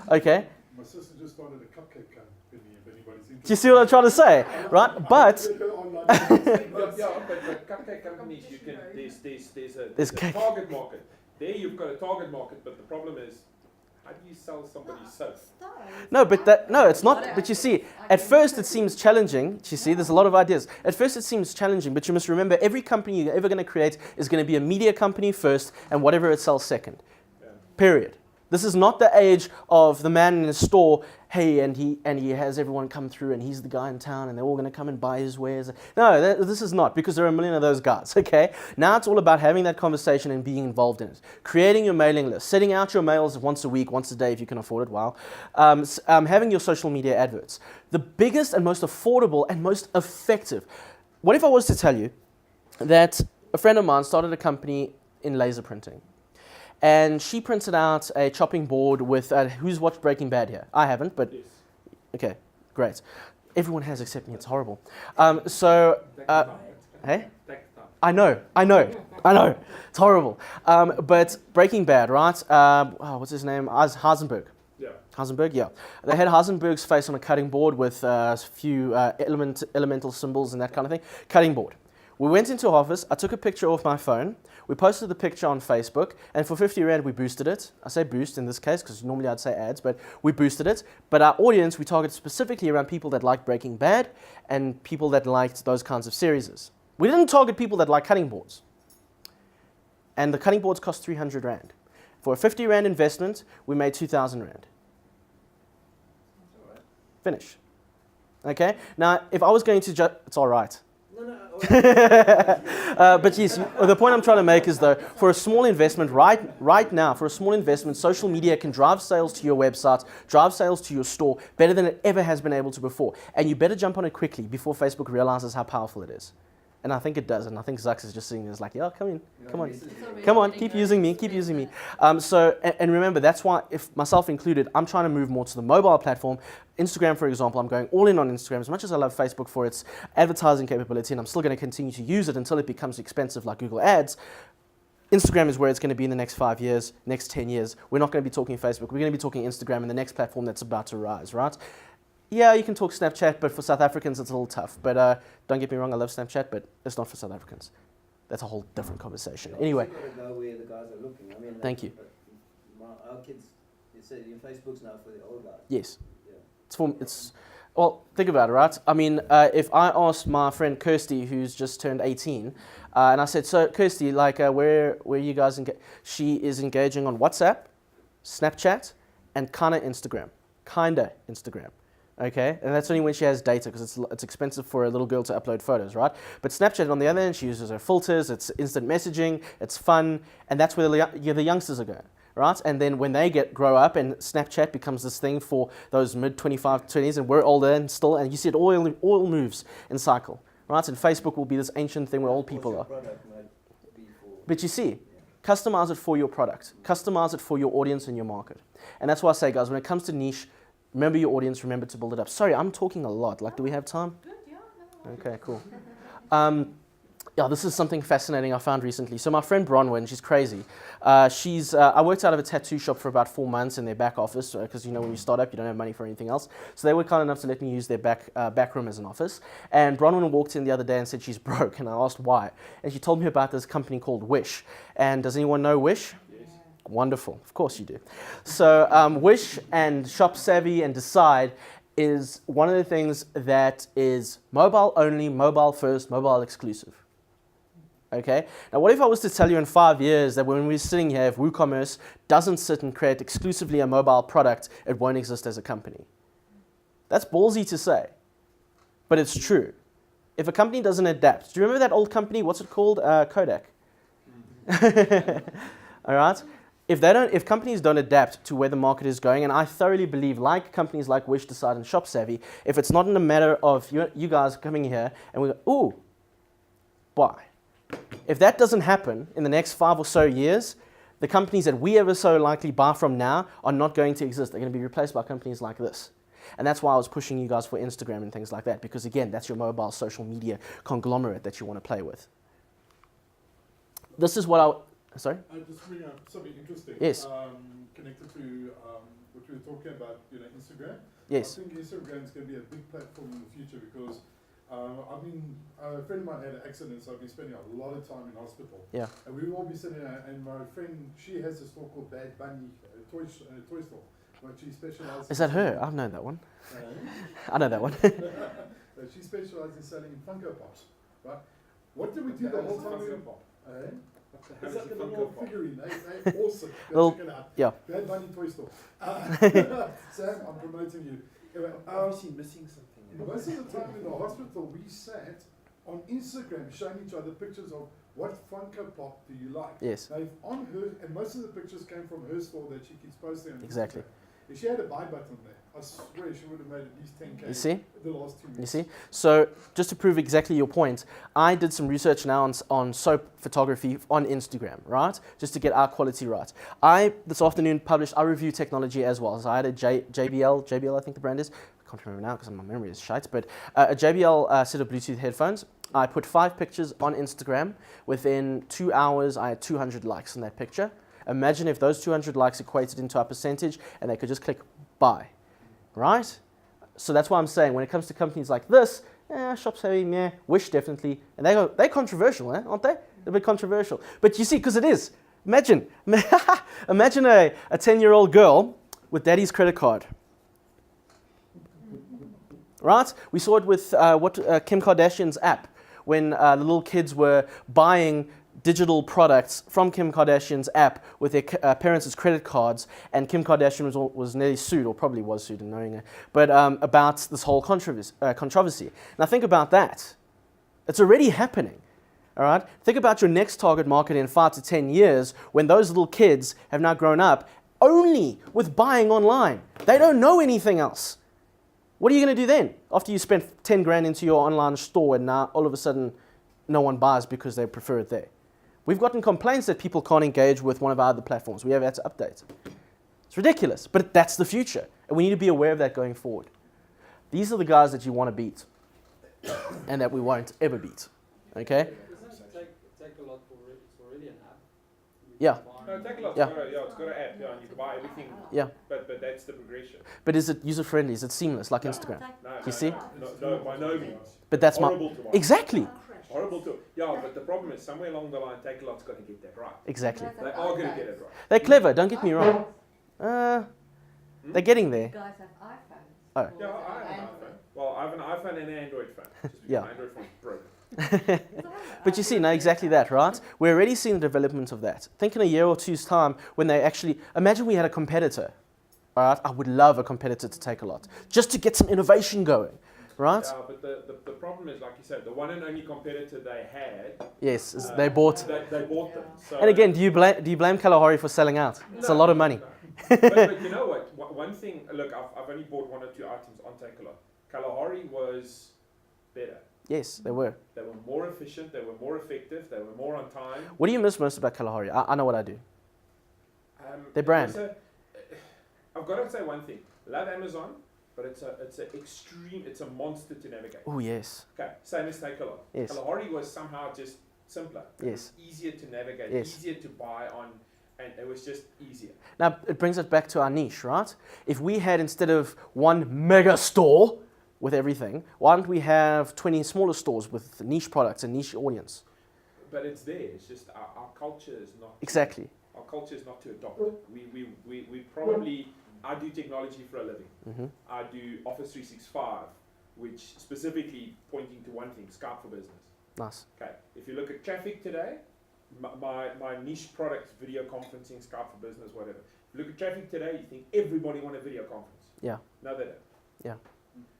Okay? My sister just started a cupcake company, if anybody's interested. Do you see what I'm trying to say? Right? But but cupcake companies, you can. There's a cake. target market. There you've got a target market, but the problem is, how do you sell somebody soap? no, it's not. But you see, at first it seems challenging. You see, there's a lot of ideas. At first it seems challenging, but you must remember every company you're ever going to create is going to be a media company first and whatever it sells second. Yeah. Period. This is not the age of the man in the store, hey, and he has everyone come through and he's the guy in town and they're all going to come and buy his wares. No, this is not, because there are a million of those guys, okay? Now it's all about having that conversation and being involved in it. Creating your mailing list, setting out your mails once a week, once a day if you can afford it, wow. Having your social media adverts. The biggest and most affordable and most effective. What if I was to tell you that a friend of mine started a company in laser printing? And she printed out a chopping board with, who's watched Breaking Bad here? I haven't, but, Yes. okay, great. Everyone has except me, it's horrible. Hey? I know, it's horrible. But Breaking Bad, right? What's his name? Heisenberg. Yeah. Heisenberg, yeah. They had Heisenberg's face on a cutting board with a few elemental symbols and that kind of thing. Cutting board. We went into office, I took a picture off my phone, we posted the picture on Facebook, and for 50 Rand we boosted it. I say boost in this case because normally I'd say ads, but we boosted it. But our audience, we targeted specifically around people that like Breaking Bad and people that liked those kinds of series. We didn't target people that like cutting boards. And the cutting boards cost 300 Rand. For a 50 Rand investment, we made 2,000 Rand. Finish. Okay? Now, if I was going to it's all right. But yes, the point I'm trying to make is though, for a small investment right now, for a small investment, social media can drive sales to your website, drive sales to your store better than it ever has been able to before. And you better jump on it quickly before Facebook realizes how powerful it is. And I think it does. And I think Zux is just sitting there like, yeah, come on, keep using me. And remember, that's why, if myself included, I'm trying to move more to the mobile platform. Instagram, for example, I'm going all in on Instagram. As much as I love Facebook for its advertising capability, and I'm still going to continue to use it until it becomes expensive like Google Ads, Instagram is where it's going to be in the next 5 years, next 10 years. We're not going to be talking Facebook. We're going to be talking Instagram and the next platform that's about to rise, right? Yeah, you can talk Snapchat, but for South Africans, it's a little tough. But don't get me wrong, I love Snapchat, but it's not for South Africans. That's a whole different conversation. Anyway. You've got to go where the guys are looking. I mean, Thank you. Our kids, you say your Facebook's now for the old guys. Yes. Yeah. Well, think about it, right? I mean, if I asked my friend Kirsty, who's just turned 18, and I said, so Kirsty, like, where you guys engage? She is engaging on WhatsApp, Snapchat, and kinda Instagram. Okay, and that's only when she has data because it's expensive for a little girl to upload photos, right? But Snapchat, on the other hand, she uses her filters, it's instant messaging, it's fun, and that's where the youngsters are going, right? And then when they grow up and Snapchat becomes this thing for those mid-25, 20s, and we're older and still, and you see it all moves in cycle, right? And Facebook will be this ancient thing where old people are. But you see, customize it for your product, customize it for your audience and your market. And that's why I say, guys, when it comes to niche, remember your audience, remember to build it up. Sorry, I'm talking a lot. Like, do we have time? Good, yeah. No. Okay, cool. Yeah, this is something fascinating I found recently. So my friend Bronwyn, she's crazy. I worked out of a tattoo shop for about 4 months in their back office because, when you start up, you don't have money for anything else. So they were kind enough to let me use their back room as an office. And Bronwyn walked in the other day and said she's broke. And I asked why. And she told me about this company called Wish. And does anyone know Wish? Wonderful. Of course you do. So Wish and Shop Savvy and Decide is one of the things that is mobile only, mobile first, mobile exclusive. Okay? Now what if I was to tell you in 5 years that when we're sitting here, if WooCommerce doesn't sit and create exclusively a mobile product, it won't exist as a company? That's ballsy to say, but it's true. If a company doesn't adapt, do you remember that old company, what's it called? Kodak. All right. If companies don't adapt to where the market is going, and I thoroughly believe, like companies like Wish, Decide, and ShopSavvy, if it's not in a matter of you guys coming here and we go, ooh, buy. If that doesn't happen in the next 5 or so years, the companies that we ever so likely buy from now are not going to exist. They're going to be replaced by companies like this. And that's why I was pushing you guys for Instagram and things like that, because again, that's your mobile social media conglomerate that you want to play with. This is what sorry? Just bring up something interesting. Yes. Connected to what we were talking about, Instagram. Yes. I think Instagram is going to be a big platform in the future because a friend of mine had an accident, so I've been spending a lot of time in hospital. Yeah. And we will be sitting there, and my friend, she has a store called Bad Bunny, toy store. But she specializes. Is that her? I've known that one. Uh, I know that one. she specializes in selling Funko Pops, right? What did we do the whole time? Funko Pop? It's How like does a a Funko little Pop? figurine. They're awesome. Well, Check it out. yeah. Bad Bunny Toy Store. Sam, I'm promoting you. Anyway, Obviously missing something. most of the time in the hospital, we sat on Instagram showing each other pictures of what Funko Pop do you like. Yes. Now, if on her, and most of the pictures came from her store that she keeps posting on Exactly. Instagram. If she had a buy button there, I swear she would have made at least 10K You see? the last 2 weeks. You see? So just to prove exactly your point, I did some research now on soap photography on Instagram, right? Just to get our quality right. This afternoon, I review technology as well. So I had a JBL, I think the brand is. I can't remember now because my memory is shite, but a JBL set of Bluetooth headphones. I put 5 pictures on Instagram. Within 2 hours, I had 200 likes on that picture. Imagine if those 200 likes equated into a percentage and they could just click buy, right? So that's why I'm saying when it comes to companies like this, ShopSavvy, meh, Wish definitely, and they're controversial, aren't they? They're a bit controversial. But you see, because it is. Imagine a 10-year-old girl with daddy's credit card. Right? We saw it with Kim Kardashian's app when the little kids were buying digital products from Kim Kardashian's app with their parents' credit cards, and Kim Kardashian was nearly sued, or probably was sued in knowing it, but about this whole controversy. Now think about that. It's already happening. All right? Think about your next target market in 5 to 10 years when those little kids have now grown up only with buying online. They don't know anything else. What are you going to do then after you spent 10 grand into your online store and now all of a sudden no one buys because they prefer it there? We've gotten complaints that people can't engage with one of our other platforms. We have had to update. It's ridiculous, but that's the future. And we need to be aware of that going forward. These are the guys that you want to beat and that we won't ever beat. Okay? Doesn't it take a lot for it? It's already an app. Yeah. No, take a lot. Yeah. It's got an app, and you can buy everything. Yeah. But that's the progression. But is it user-friendly? Is it seamless like Instagram? No, You see? No, by no means. But that's Horrible to watch. Exactly. Horrible to. Yeah, but the problem is somewhere along the line, Take a Lot's got to get that right. Exactly. They are going to get it right. They're clever, don't get me wrong. They're getting there. Guys have iPhones. Oh. Yeah, I have an iPhone. Well, I have an iPhone and an Android phone. Just because Yeah. my Android phone's broken. But you see, now exactly that, right? We're already seeing the development of that. Think in a year or two's time when they actually, imagine we had a competitor, all right? I would love a competitor to Take a Lot, just to get some innovation going, right? Yeah, but the problem is, like you said, the one and only competitor they had. Yes, they bought. They bought them. So And again, do you blame Kalahari for selling out? It's a lot of money. No. but you know what? One thing, look, I've only bought 1 or 2 items on Take a Lot. Kalahari was better. Yes, they were. They were more efficient, they were more effective, they were more on time. What do you miss most about Kalahari? I know what I do. Their it brand. was I've got to say one thing. Love Amazon, but it's a monster to navigate. Oh, yes. Okay, same as Take a Lot. Yes. Kalahari was somehow just simpler. It Yes. was easier to navigate, Yes. easier to buy on, and it was just easier. Now, it brings us back to our niche, right? If we had, instead of one mega store with everything, why don't we have 20 smaller stores with niche products and niche audience? But it's there. It's just our culture is not. Exactly. Our culture is not to adopt it. We probably. I do technology for a living. Mm-hmm. I do Office 365, which specifically pointing to one thing: Skype for business. Nice. Okay. If you look at traffic today, my niche product, video conferencing, Skype for business, whatever. If you look at traffic today, you think everybody want a video conference. Yeah. No, they don't. Yeah.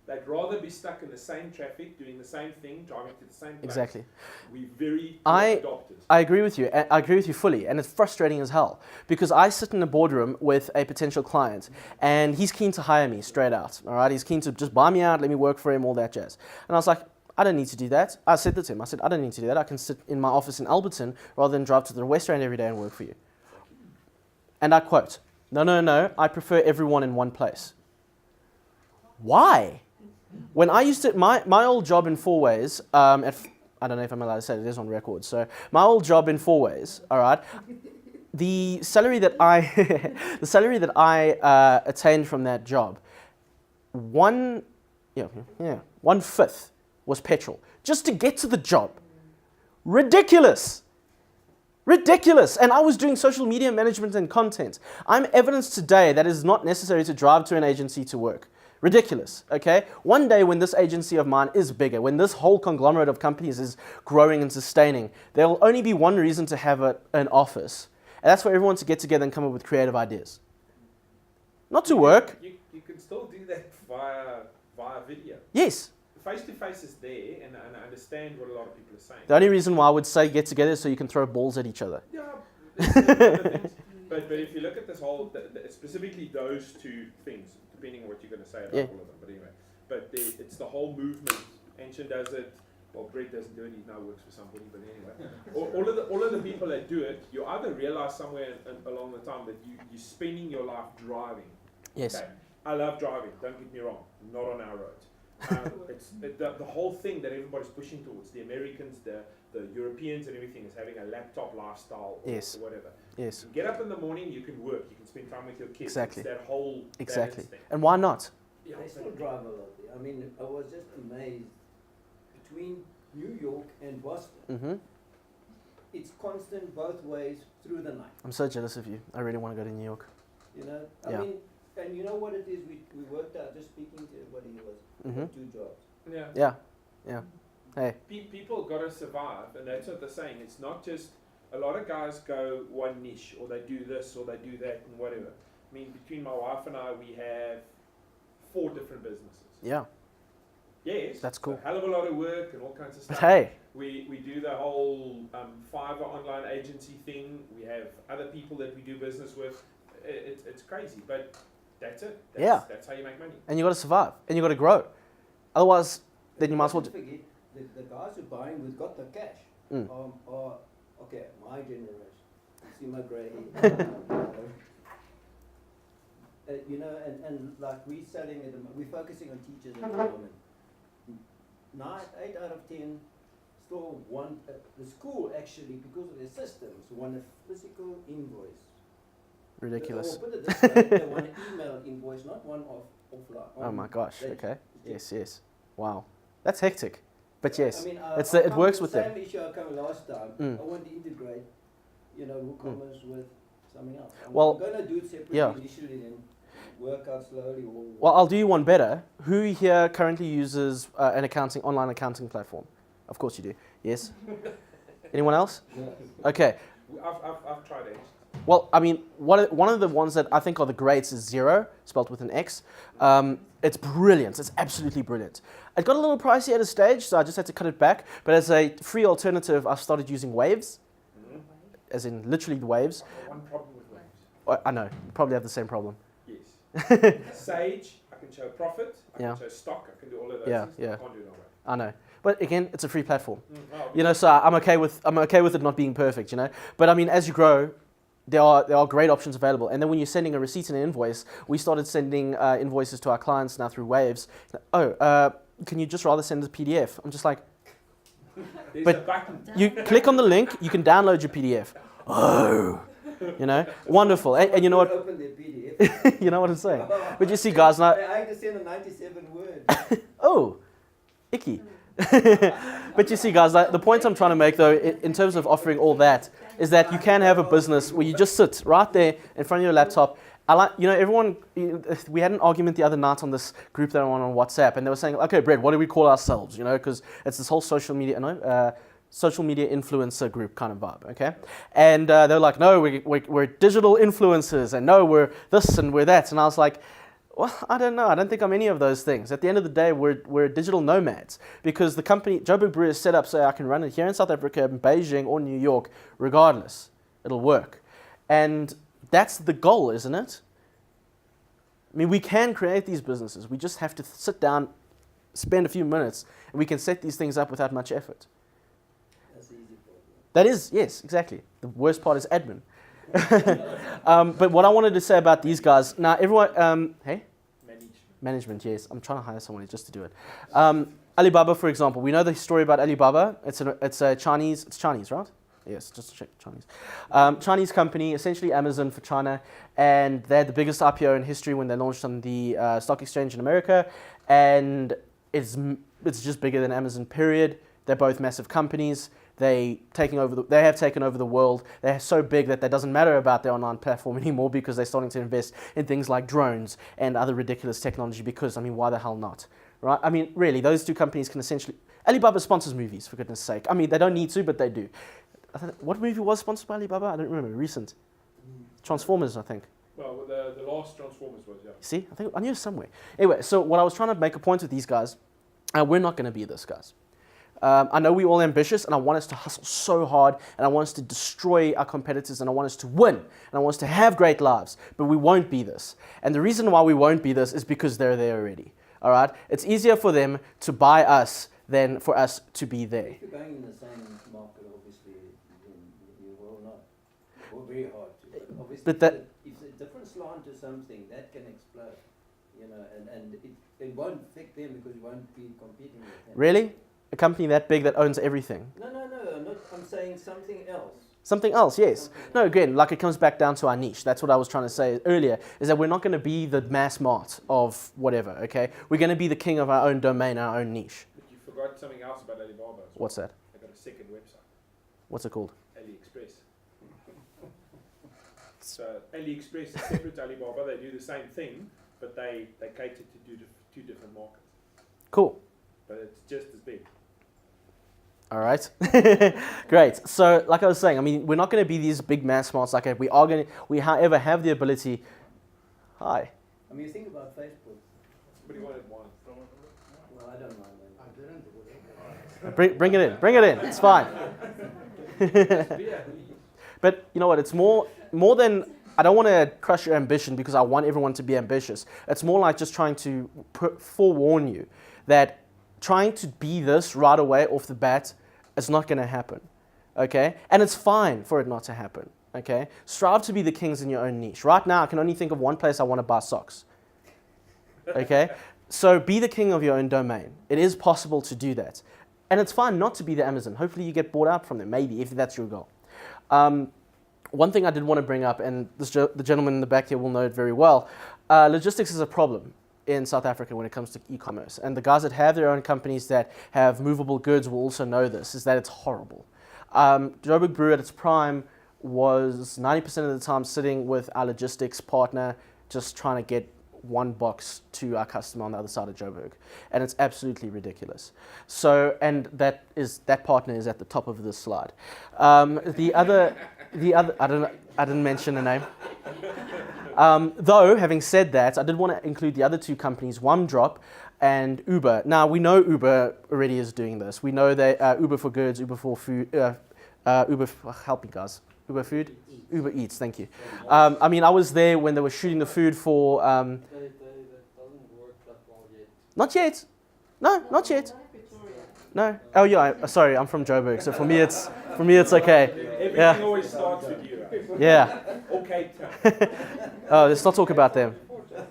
They'd rather be stuck in the same traffic, doing the same thing, driving to the same place. Exactly. We're very I- adopters. I agree with you. I agree with you fully, and it's frustrating as hell because I sit in a boardroom with a potential client, and he's keen to hire me straight out. All right, he's keen to just buy me out, let me work for him, all that jazz. And I was like, I don't need to do that. I said that to him. I said, I don't need to do that. I can sit in my office in Alberton rather than drive to the West Rand every day and work for you. And I quote, no, I prefer everyone in one place. Why? When I used to, my old job in Four Ways, I don't know if I'm allowed to say it is on record. So my old job in Four Ways, all right, the salary that I attained from that job, 1/5 was petrol just to get to the job. Ridiculous. And I was doing social media management and content. I'm evidence today that it is not necessary to drive to an agency to work. Ridiculous, okay? One day when this agency of mine is bigger, when this whole conglomerate of companies is growing and sustaining, there will only be one reason to have an office, and that's for everyone to get together and come up with creative ideas. Not to work. You can still do that via video. Yes. Face-to-face is there, and I understand what a lot of people are saying. The only reason why I would say get together is so you can throw balls at each other. Yeah, there's other things. But if you look at this whole, specifically those two things, depending on what you're going to say about all of them, but anyway. But it's the whole movement. Ancient does it. Well, Brett doesn't do it. He now works for somebody. But anyway, all of the people that do it, you either realize somewhere along the time that you're spending your life driving. Yes. Okay? I love driving. Don't get me wrong. Not on our roads. It's the whole thing that everybody's pushing towards. The Americans, the Europeans, and everything is having a laptop lifestyle or whatever. Yes. You get up in the morning, you can work, you can spend time with your kids. Exactly. It's that whole Exactly. balance thing. And why not? Yeah, They still drive a lot there. I mean, I was just amazed. Between New York and Boston, Mm-hmm. it's constant both ways through the night. I'm so jealous of you. I really want to go to New York. You know, Yeah. I mean, and you know what it is? We worked out, just speaking to everybody who was Mm-hmm. 2 jobs. Yeah. Hey. People got to survive, and that's what they're saying. It's not just a lot of guys go one niche, or they do this, or they do that, and whatever. I mean, between my wife and I, we have 4 different businesses. Yeah. Yes, That's cool. A hell of a lot of work and all kinds of stuff. But hey. We do the whole Fiverr online agency thing. We have other people that we do business with. It's crazy, but that's it. That's how you make money. And you got to survive. And you got to grow. Otherwise, then you might as well. Don't forget, the guys who are buying who've got the cash Mm. are, okay, my generation. You see my grey hair. You know, and like we're selling at the we're focusing on teachers at the moment. 8 out of 10 still want the school actually, because of their systems, want a physical invoice. Ridiculous. Or put it this way, they want an email invoice, not one offline. Oh my gosh. They- Okay. Yes. Wow. That's hectic. But yes. I mean, it works with them. Same issue I covered last time. Mm. I want to integrate, WooCommerce with something else. I'm Well, going to do it separately initially, then work out slowly. Well, I'll do you one better. Who here currently uses an online accounting platform? Of course you do. Yes. Anyone else? No. Okay. I've tried it. Well, I mean, one of the ones that I think are the greats is Xero, spelled with an X. It's brilliant. It's absolutely brilliant. It got a little pricey at a stage, so I just had to cut it back. But as a free alternative, I've started using Waves, as in literally the Waves. One problem with Waves. I know, you probably have the same problem. Yes. Sage, I can show profit, I Yeah. can show stock, I can do all of those Yeah, things. yeah. I can't do it on Wave. I know. But again, it's a free platform. Oh, You know, so I'm okay with it not being perfect, you know. But I mean, as you grow, there are great options available. And then when you're sending a receipt and an invoice, we started sending invoices to our clients now through Waves. Can you just rather send a PDF? I'm just like, There's but a button. you click on the link, you can download your PDF. Oh, you know, wonderful. And you know what? Open their PDF. You know what I'm saying? But you see, guys, now, I had to send a 97 word. oh, icky. But you see, guys, the point I'm trying to make, though, in terms of offering all that, is that you can have a business where you just sit right there in front of your laptop. Everyone, we had an argument the other night on this group that I'm on WhatsApp, and they were saying, okay, Brett, what do we call ourselves? You know, because it's this whole social media influencer group kind of vibe, okay? And they were like, no, we're digital influencers, and no, we're this and we're that. And I was like, Well, I don't know. I don't think I'm any of those things. At the end of the day, we're digital nomads because the company, Joburg Brew, is set up so I can run it here in South Africa, in Beijing or New York, regardless. It'll work. And that's the goal, isn't it? I mean, we can create these businesses. We just have to sit down, spend a few minutes, and we can set these things up without much effort. That's the easy part. That is, yes, exactly. The worst part is admin. But what I wanted to say about these guys, now everyone, hey? Management, yes. I'm trying to hire someone just to do it. Alibaba, for example, we know the story about Alibaba. It's a Chinese, right? Yes, just check Chinese. Chinese company, essentially Amazon for China, and they had the biggest IPO in history when they launched on the stock exchange in America, and it's just bigger than Amazon, period. They're both massive companies. They have taken over the world. They're so big that doesn't matter about their online platform anymore because they're starting to invest in things like drones and other ridiculous technology because, I mean, why the hell not, right? I mean, really, those two companies can essentially... Alibaba sponsors movies, for goodness sake. I mean, they don't need to, but they do. What movie was sponsored by Alibaba? I don't remember. Recent. Transformers, I think. Well, the last Transformers was, yeah. See? I knew it somewhere. Anyway, so what I was trying to make a point with these guys, we're not going to be this, guys. I know we're all ambitious, and I want us to hustle so hard, and I want us to destroy our competitors, and I want us to win, and I want us to have great lives, but we won't be this. And the reason why we won't be this is because they're there already, all right? It's easier for them to buy us than for us to be there. If you're going in the same market, obviously, you will not. Or very hard to. But obviously, But that- if it's a different slant to something, that can explode. You know, and it won't affect them because you won't be competing with them. Really? A company that big that owns everything? No, I'm saying something else. Something else, yes. Something No, else. again, like it comes back down to our niche. That's what I was trying to say earlier, is that we're not going to be the mass mart of whatever, okay? We're going to be the king of our own domain, our own niche. But you forgot something else about Alibaba as well. What's that? They got a second website, What's it called? AliExpress. So AliExpress is separate to Alibaba. They do the same thing, but they cater to two different markets. Cool. But it's just as big. All right. Great. So, like I was saying, I mean, we're not going to be these big mass marts like that. We, however, have the ability. Hi. I mean, you think about Facebook. Somebody wanted one. Well, I don't mind that. I didn't do it. Bring it in. Bring it in. It's fine. But you know what? It's more than, I don't want to crush your ambition because I want everyone to be ambitious. It's more like just trying to forewarn you that trying to be this right away off the bat is not going to happen, okay? And it's fine for it not to happen, okay? Strive to be the kings in your own niche. Right now, I can only think of one place I want to buy socks, okay? So be the king of your own domain. It is possible to do that. And it's fine not to be the Amazon. Hopefully you get bought out from them, maybe, if that's your goal. One thing I did want to bring up, and the gentleman in the back here will know it very well, logistics is a problem in South Africa when it comes to e-commerce. And the guys that have their own companies that have movable goods will also know this, is that it's horrible. Joburg Brew at its prime was 90% of the time sitting with our logistics partner just trying to get one box to our customer on the other side of Joburg. And it's absolutely ridiculous. So, and that partner is at the top of this slide. The other, I didn't mention the name. Though, having said that, I did want to include the other two companies, OneDrop and Uber. Now, we know Uber already is doing this. We know that Uber for goods, Uber for food, help me guys. Uber food? Uber Eats, thank you. I mean, I was there when they were shooting the food for... That doesn't work that well yet. Not yet. No, not yet. No. Oh yeah. Sorry, I'm from Joburg, so for me it's okay. Everything always starts with you. Yeah. Or Cape Town. Oh, let's not talk about them.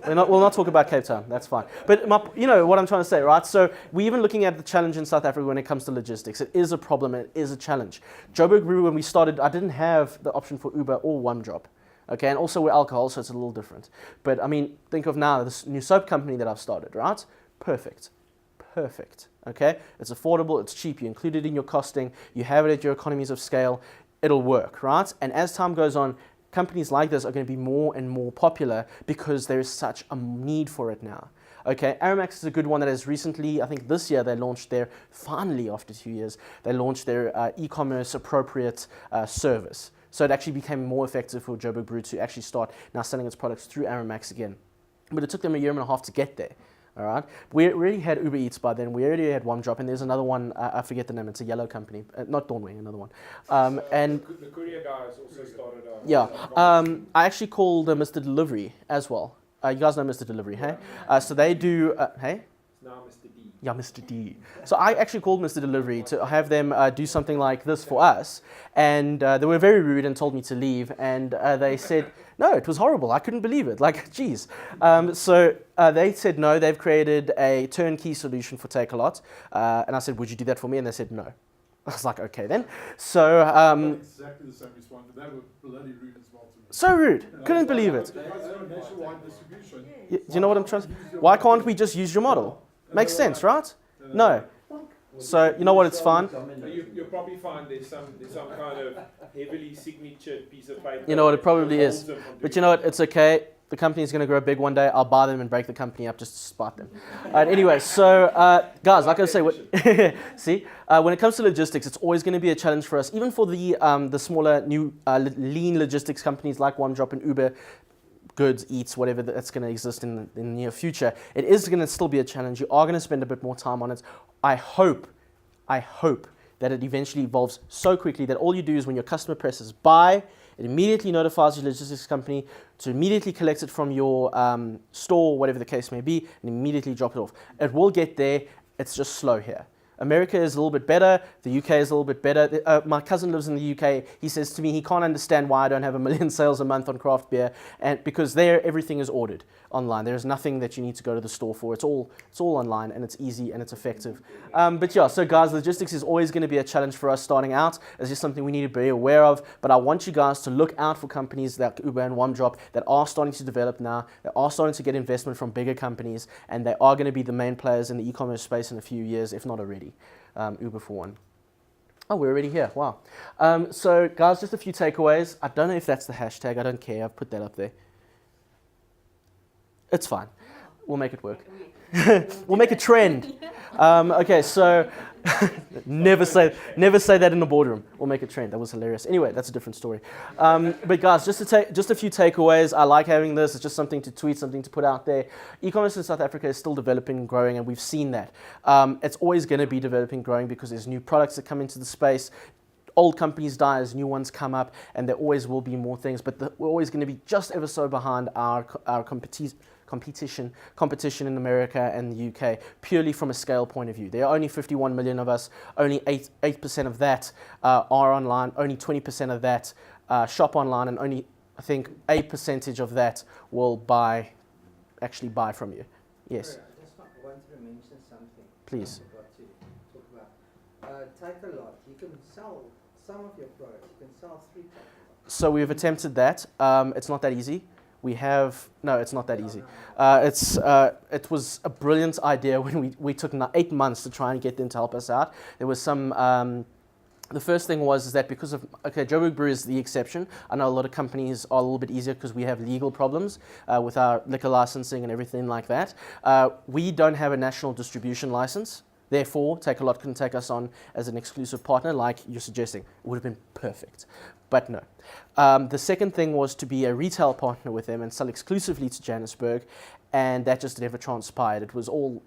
We'll not talk about Cape Town. That's fine. But you know what I'm trying to say, right? So we're even looking at the challenge in South Africa when it comes to logistics. It is a problem. And it is a challenge. Joburg Brew, when we started, I didn't have the option for Uber or OneDrop. Okay, and also we're alcohol, so it's a little different. But I mean, think of now this new soap company that I've started, right? Perfect. Okay, it's affordable, it's cheap, you include it in your costing, you have it at your economies of scale, it'll work, right? And as time goes on, companies like this are going to be more and more popular because there is such a need for it now. Okay, Aramex is a good one that has recently, I think this year, they launched their, finally after 2 years, they launched their e-commerce appropriate service. So it actually became more effective for Joburg Brew to actually start now selling its products through Aramex again. but it took them a year and a half to get there. All right, we already had Uber Eats by then. We already had OneDrop, and there's another one. I forget the name. It's a yellow company, not Dawnwing, another one. And the courier guys also started. yeah, I actually called Mr. Delivery as well. You guys know Mr. Delivery, hey? So they do. Hey. Now Mr. D. Yeah, Mr. D. So I actually called Mr. Delivery to have them do something like this for us, and they were very rude and told me to leave. And they said, no, it was horrible. I couldn't believe it. Like, geez. So they said no. They've created a turnkey solution for Takealot, and I said, would you do that for me? And they said no. I was like, okay then. So exactly the same response. They were bloody rude as well to me. so rude. Couldn't believe it. You guys got nationwide distribution. Do you know what I'm trying to? Why can't we just use your model? Makes sense, right? No. So you know what? It's fine. You'll probably find there's some kind of heavily signatured piece of paper. You know what? It probably that is. holds them from But doing you know what? It's okay. The company's going to grow big one day. I'll buy them and break the company up just to spite them. Anyway, so guys, like I say, see, when it comes to logistics, it's always going to be a challenge for us, even for the smaller, new, lean logistics companies like OneDrop and Uber. Goods, Eats, whatever that's going to exist in the near future, it is going to still be a challenge. You are going to spend a bit more time on it. I hope that it eventually evolves so quickly that all you do is when your customer presses buy, it immediately notifies your logistics company to immediately collect it from your store, whatever the case may be, and immediately drop it off. It will get there. It's just slow here. America is a little bit better. The UK is a little bit better. My cousin lives in the UK. He says to me he can't understand why I don't have 1 million sales a month on craft beer, and because there everything is ordered online. There's nothing that you need to go to the store for. It's all online, and it's easy and it's effective. But yeah, so guys, logistics is always going to be a challenge for us starting out. It's just something we need to be aware of. But I want you guys to look out for companies like Uber and OneDrop that are starting to develop now, that are starting to get investment from bigger companies, and they are going to be the main players in the e-commerce space in a few years, if not already. Uber for one. Oh, we're already here. Wow. So guys, just a few takeaways. I don't know if that's the hashtag. I don't care. I've put that up there. It's fine. We'll make it work. We'll make a trend. Okay, so never say that in the boardroom. We'll make a trend. That was hilarious. Anyway, that's a different story. But guys, just a few takeaways. I like having this. It's just something to tweet, something to put out there. E-commerce in South Africa is still developing and growing, and we've seen that. It's always going to be developing and growing because there's new products that come into the space. Old companies die as new ones come up, and there always will be more things. But we're always going to be just ever so behind our competition in America and the UK, purely from a scale point of view. There are only 51 million of us, only 8% of that are online, only 20% of that shop online, and only, I think, a percentage of that will actually buy from you. Yes. I just wanted to mention something. Please. I forgot to talk about. Takealot, you can sell some of your products. You can sell 3 Takealot. So we've attempted that. It's not that easy. No, it's not that easy. It was a brilliant idea when we took 8 months to try and get them to help us out. There was some, the first thing was that because of, Joburg Brew is the exception. I know a lot of companies are a little bit easier because we have legal problems with our liquor licensing and everything like that. We don't have a national distribution license. Therefore, Takealot couldn't take us on as an exclusive partner like you're suggesting. It would have been perfect, but no. The second thing was to be a retail partner with them and sell exclusively to Johannesburg, and that just never transpired. It was all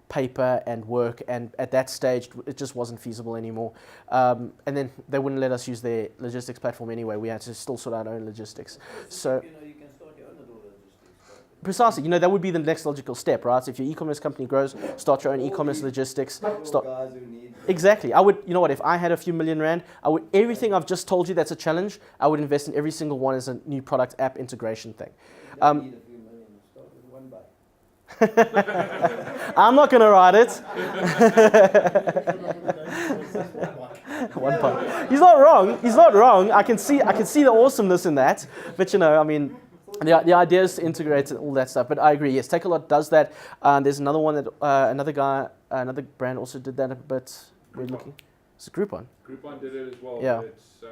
paper and work, and at that stage, it just wasn't feasible anymore. And then they wouldn't let us use their logistics platform anyway. We had to still sort out our own logistics. So. You can start your own little logistics. Precisely, that would be the next logical step, right? So if your e-commerce company grows, start your own e-commerce logistics. Guys who need Exactly. I would, what, if I had a few million rand, everything I've just told you that's a challenge, I would invest in every single one as a new product app integration thing. You don't need a few million. Start with 1 bike. I'm not going to write it. One part. He's not wrong. I can see the awesomeness in that. But the idea is to integrate all that stuff. But I agree. Yes, Takealot does that. There's another one that another brand also did that. But we're looking. It's a Groupon. Groupon did it as well. Yeah. But it's,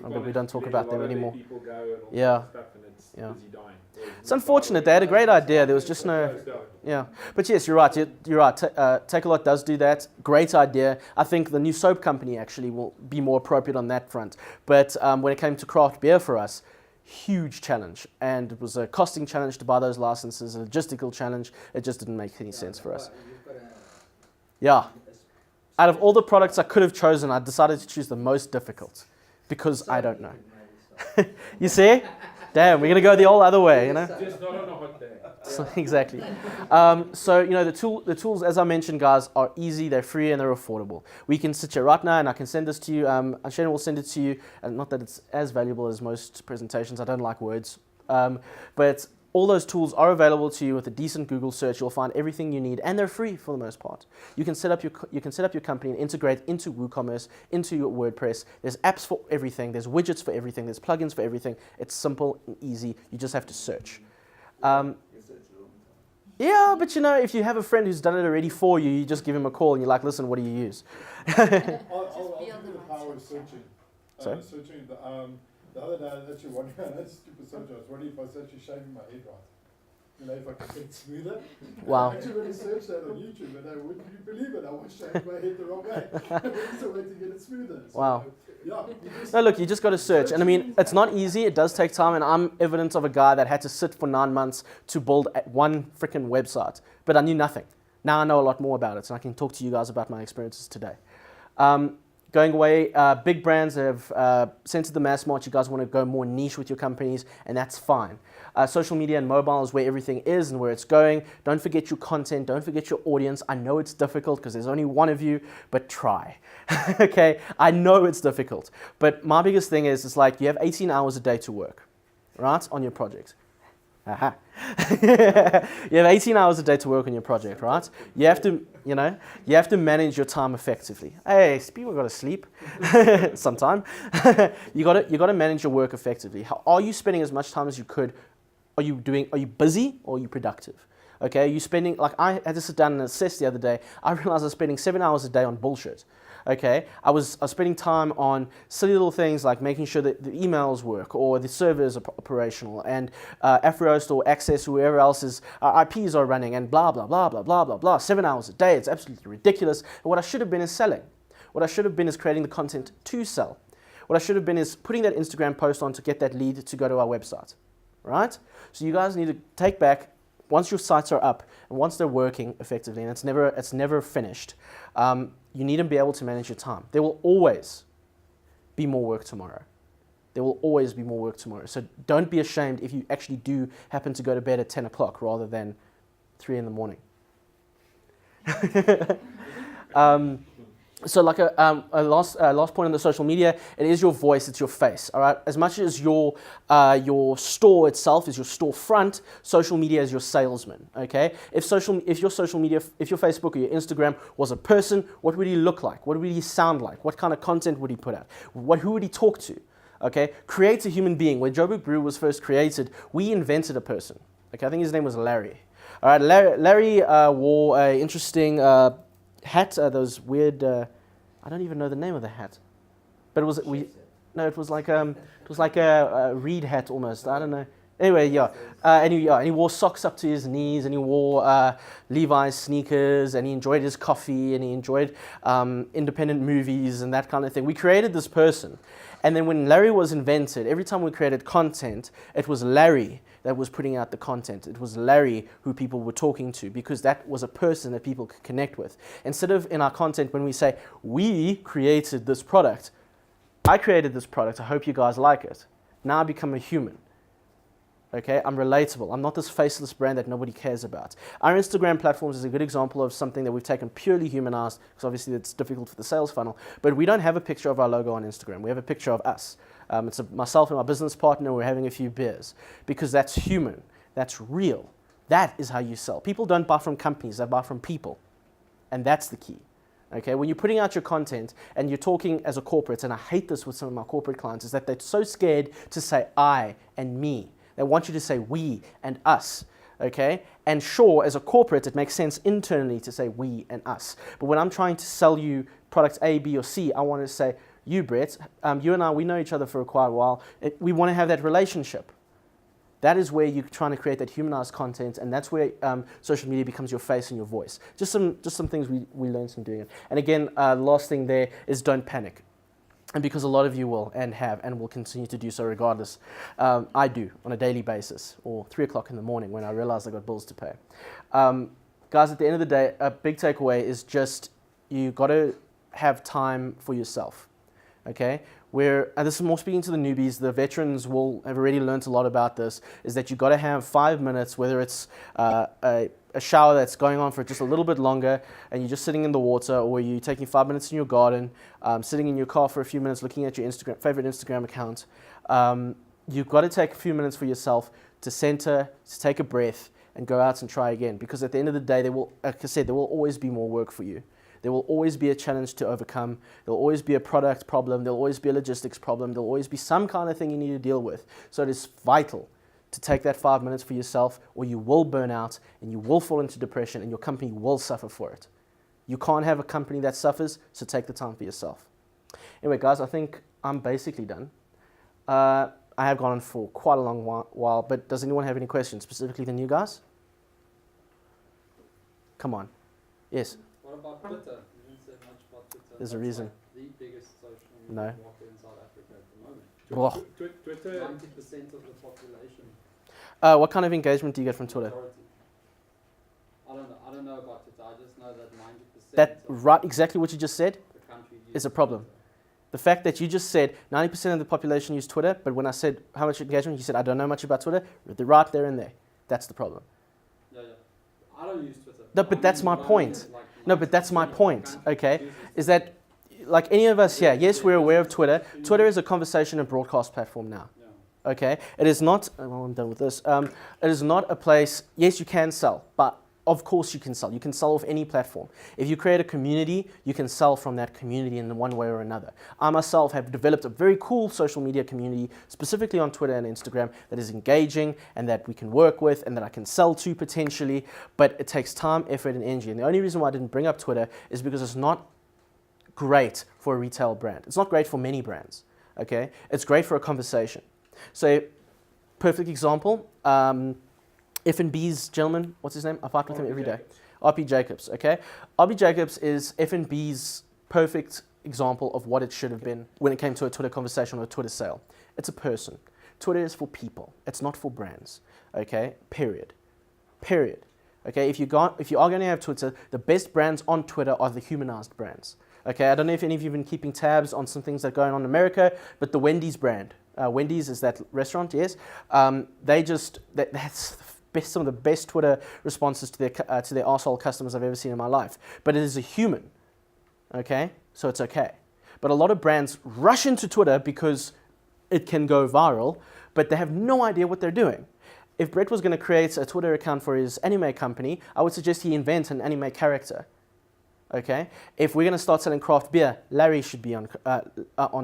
but we don't talk about them anymore. People go and all Yeah. that stuff, and it's busy dying. It's unfortunate. They had a great idea. There was just no. Yeah, but yes, you're right. You're right. Takealot does do that. Great idea. I think the new soap company actually will be more appropriate on that front. But when it came to craft beer for us, huge challenge, and it was a costing challenge to buy those licenses, a logistical challenge. It just didn't make any sense for us. You've got Yeah. Out of all the products I could have chosen, I decided to choose the most difficult because I don't know. You see? Damn, we're going to go the old other way, you know? Just not on a hot day. So, exactly. So, you know, the tools, as I mentioned, guys, are easy, they're free, and they're affordable. We can sit here right now, and I can send this to you. Shannon will send it to you, and not that it's as valuable as most presentations. I don't like words. But all those tools are available to you with a decent Google search. You'll find everything you need, and they're free for the most part. You can set up your company and integrate into WooCommerce, into your WordPress. There's apps for everything. There's widgets for everything. There's plugins for everything. It's simple and easy. You just have to search. Yeah, but you know, if you have a friend who's done it already for you, you just give him a call and you're like, listen, what do you use? I'll give you the power of searching. Sorry? Searching the other day, I was actually wondering, that's stupid subject. I was wondering if I was actually shaving my head right. You know, if I could get it smoother. Wow. I actually really searched that on YouTube, and wouldn't you believe it? I was shaving my head the wrong way. There's a way to get it smoother. So, Wow. Yeah. No, look, you just got to search. And I mean, it's not easy. It does take time. And I'm evidence of a guy that had to sit for 9 months to build one freaking website. But I knew nothing. Now I know a lot more about it. And I can talk to you guys about my experiences today. Going away, big brands have censored the mass market. You guys want to go more niche with your companies, and that's fine. Social media and mobile is where everything is and where it's going. Don't forget your content. Don't forget your audience. I know it's difficult because there's only one of you, but try. Okay? I know it's difficult. But my biggest thing is, it's like you have 18 hours a day to work, right, on your project. Aha. You have 18 hours a day to work on your project, right? You have to, you know, you have to manage your time effectively. Hey, people got to sleep sometime. you got to manage your work effectively. Are you spending as much time as you could? Are you busy or are you productive? Okay, are you spending, like I had to sit down and assess the other day. I realized I was spending 7 hours a day on bullshit. Okay, I was spending time on silly little things like making sure that the emails work or the servers are operational and Afrohost or Access or whoever else's IPs are running and blah, blah, blah, blah, blah, blah, blah. 7 hours a day, it's absolutely ridiculous. And what I should have been is selling. What I should have been is creating the content to sell. What I should have been is putting that Instagram post on to get that lead to go to our website, right? So you guys need to take back, once your sites are up and once they're working effectively, and it's never finished, you need to be able to manage your time. There will always be more work tomorrow. There will always be more work tomorrow. So don't be ashamed if you actually do happen to go to bed at 10 o'clock rather than 3 in the morning. So like a last point on the social media, it is your voice, it's your face, all right? As much as your store itself is your storefront, social media is your salesman, okay? If your social media, if your Facebook or your Instagram was a person, what would he look like? What would he sound like? What kind of content would he put out? Who would he talk to? Okay? Create a human being. When Joburg Brew was first created, we invented a person. Okay, I think his name was Larry. All right, Larry wore an interesting hat, those weird, I don't even know the name of the hat, but it was it was like a reed hat almost. I don't know. Anyway, yeah, and he wore socks up to his knees, and he wore Levi's sneakers, and he enjoyed his coffee, and he enjoyed independent movies and that kind of thing. We created this person, and then when Larry was invented, every time we created content, it was Larry that was putting out the content. It was Larry who people were talking to because that was a person that people could connect with. Instead of in our content when we say, we created this product, I created this product, I hope you guys like it. Now I become a human. Okay, I'm relatable. I'm not this faceless brand that nobody cares about. Our Instagram platforms is a good example of something that we've taken purely humanized, because obviously it's difficult for the sales funnel, but we don't have a picture of our logo on Instagram. We have a picture of us. It's myself and my business partner, we're having a few beers, because that's human, that's real. That is how you sell. People don't buy from companies, they buy from people, and that's the key. Okay, when you're putting out your content and you're talking as a corporate, and I hate this with some of my corporate clients, is that they're so scared to say I and me. They want you to say we and us, okay? And sure, as a corporate, it makes sense internally to say we and us. But when I'm trying to sell you product A, B, or C, I want to say, you, Brett, you and I, we know each other for quite a while. We want to have that relationship. That is where you're trying to create that humanized content, and that's where social media becomes your face and your voice. Just some things we learned from doing it. And again, the last thing there is don't panic. and because a lot of you will and have and will continue to do so regardless. I do on a daily basis, or 3 o'clock in the morning when I realize I've got bills to pay. Guys, at the end of the day, a big takeaway is just you got to have time for yourself, okay? And this is more speaking to the newbies, the veterans will have already learned a lot about this, is that you got to have 5 minutes, whether it's a shower that's going on for just a little bit longer and you're just sitting in the water, or you're taking 5 minutes in your garden, sitting in your car for a few minutes looking at your favorite Instagram account. You've got to take a few minutes for yourself to center, to take a breath and go out and try again, because at the end of the day, like I said, there will always be more work for you. There will always be a challenge to overcome. There will always be a product problem. There will always be a logistics problem. There will always be some kind of thing you need to deal with. So it is vital to take that 5 minutes for yourself, or you will burn out and you will fall into depression and your company will suffer for it. You can't have a company that suffers, so take the time for yourself. Anyway, guys, I think I'm basically done. I have gone on for quite a long while, but does anyone have any questions, specifically the new guys? Come on. Yes? What about Twitter? You didn't say much about Twitter. There's a That's reason. like the biggest social No. media market in South Africa at the moment. Whoa. Twitter. 90% of the population. What kind of engagement do you get from Twitter? Majority. I don't know about Twitter. I just know that 90% That of right, exactly what you just said the country is a uses problem. Twitter. The fact that you just said 90% of the population use Twitter, but when I said how much engagement, you said I don't know much about Twitter. They're right there and there. That's the problem. Yeah. I don't use Twitter. No, but that's my point. Like No, but that's my 90% of the point, country okay? uses Is Twitter. that, like any of us here, yes, we're aware of Twitter. Twitter is a conversation and broadcast platform now, Yeah. okay? It is not, well, I'm done with this. It is not a place, yes, you can sell, but of course you can sell. You can sell off any platform. If you create a community, you can sell from that community in one way or another. I myself have developed a very cool social media community, specifically on Twitter and Instagram, that is engaging and that we can work with and that I can sell to potentially, but it takes time, effort, and energy. And the only reason why I didn't bring up Twitter is because it's not great for a retail brand. It's not great for many brands, okay? It's great for a conversation. So, perfect example, F&B's gentleman, what's his name? I fight with him every day. RP Jacobs, okay? RP Jacobs is F&B's perfect example of what it should have been when it came to a Twitter conversation or a Twitter sale. It's a person. Twitter is for people. It's not for brands, okay? Period. Okay, if you are going to have Twitter, the best brands on Twitter are the humanized brands. Okay, I don't know if any of you have been keeping tabs on some things that are going on in America, but the Wendy's brand, Wendy's is that restaurant, yes? That's some of the best Twitter responses to their arsehole customers I've ever seen in my life. But it is a human, okay? So it's okay. But a lot of brands rush into Twitter because it can go viral, but they have no idea what they're doing. If Brett was going to create a Twitter account for his anime company, I would suggest he invent an anime character, okay? If we're going to start selling craft beer, Larry should be on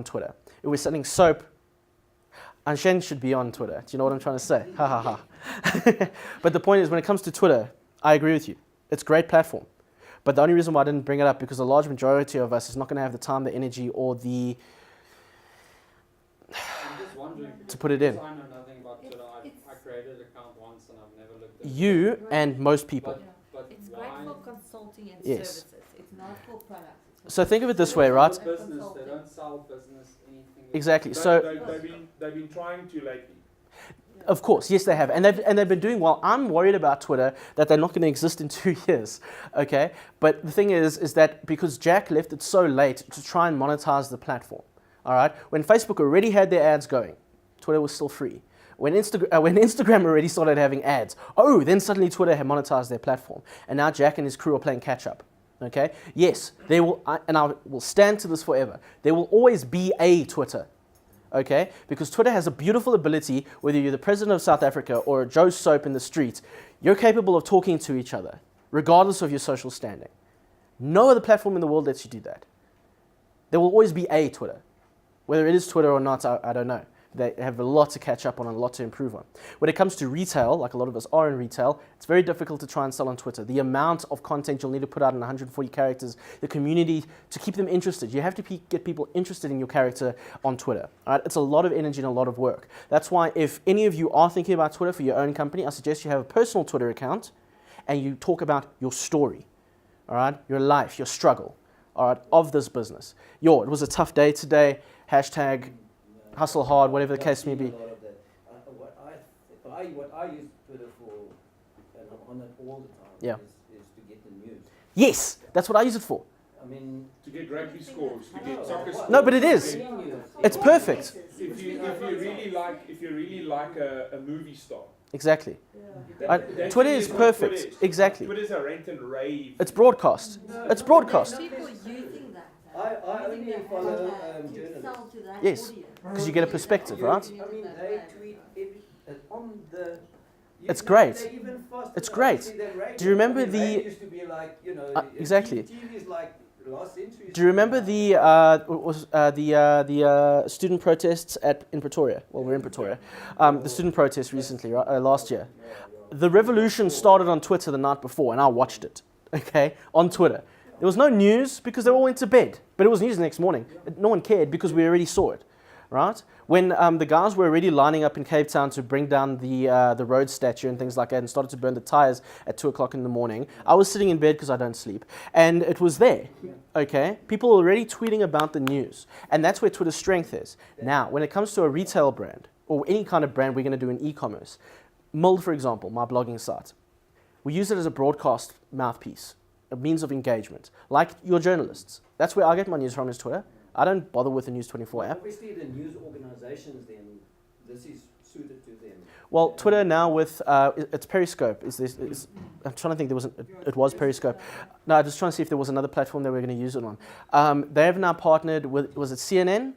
Twitter. If we're selling soap, Anshen should be on Twitter. Do you know what I'm trying to say? Ha ha ha. But the point is, when it comes to Twitter, I agree with you. It's a great platform. But the only reason why I didn't bring it up, because a large majority of us is not going to have the time, the energy, or the... I'm just wondering, to put it in. because I know nothing about Twitter. I created an account once and I've never looked at it. You and most people. But It's why? great for consulting and Yes. services. It's not for products. It's for So think of it this way, right? Business, they don't sell business, anything. Exactly. So, They've been trying to lately. of course, yes, they have, and they've been doing well. I'm worried about Twitter that they're not going to exist in 2 years. Okay, but the thing is that because Jack left it so late to try and monetize the platform. All right, when Facebook already had their ads going, Twitter was still free. When Instagram already started having ads, then suddenly Twitter had monetized their platform, and now Jack and his crew are playing catch up. Okay, yes, they will, and I will stand to this forever. There will always be a Twitter. Okay, because Twitter has a beautiful ability, whether you're the president of South Africa or Joe Soap in the street, you're capable of talking to each other, regardless of your social standing. No other platform in the world lets you do that. There will always be a Twitter. Whether it is Twitter or not, I don't know. They have a lot to catch up on and a lot to improve on. When it comes to retail, like a lot of us are in retail, it's very difficult to try and sell on Twitter. The amount of content you'll need to put out in 140 characters, the community, to keep them interested. You have to get people interested in your character on Twitter. All right? It's a lot of energy and a lot of work. That's why if any of you are thinking about Twitter for your own company, I suggest you have a personal Twitter account and you talk about your story, all right? Your life, your struggle, all right, of this business. It was a tough day today. hashtag hustle hard, whatever the case may be. A lot of that. What I use Twitter for, and I'm on it all the time, Yeah. is to get the news. Yes, that's what I use it for. I mean, To get rugby scores, to get no, soccer scores. No, but it is. It's perfect. If you really like a movie star, Exactly. that's Twitter really is what perfect. Twitter is. Exactly. Twitter's a rant and rave. It's broadcast. It's broadcast. People using that. I only using that follow, to journalists. sell to that Yes. audience. Because you get a perspective, right? I mean, they tweet on the. It's great. They're even faster It's than great. obviously than radio. Do you remember I mean, the- radio used to be like, exactly. TV is like last century. Do you remember the student protests in Pretoria? Well, we're in Pretoria. The student protests recently, right, last year. The revolution started on Twitter the night before, and I watched it. Okay, on Twitter. There was no news because they all went to bed, but it was news the next morning. No one cared because we already saw it, right? When the guys were already lining up in Cape Town to bring down the road statue and things like that, and started to burn the tires at 2:00 in the morning, I was sitting in bed because I don't sleep, and it was there. Okay, people are already tweeting about the news, and that's where Twitter's strength is. Now, when it comes to a retail brand or any kind of brand we're going to do in e-commerce, Mill, for example, my blogging site, we use it as a broadcast mouthpiece, a means of engagement, like your journalists. That's where I get my news from, is Twitter. I don't bother with the News 24 app. Obviously, the news organizations then, this is suited to them. Well, Twitter now with it's Periscope. I'm trying to think. It was Periscope. No, I'm just trying to see if there was another platform that we're going to use it on. They have now partnered with, was it CNN?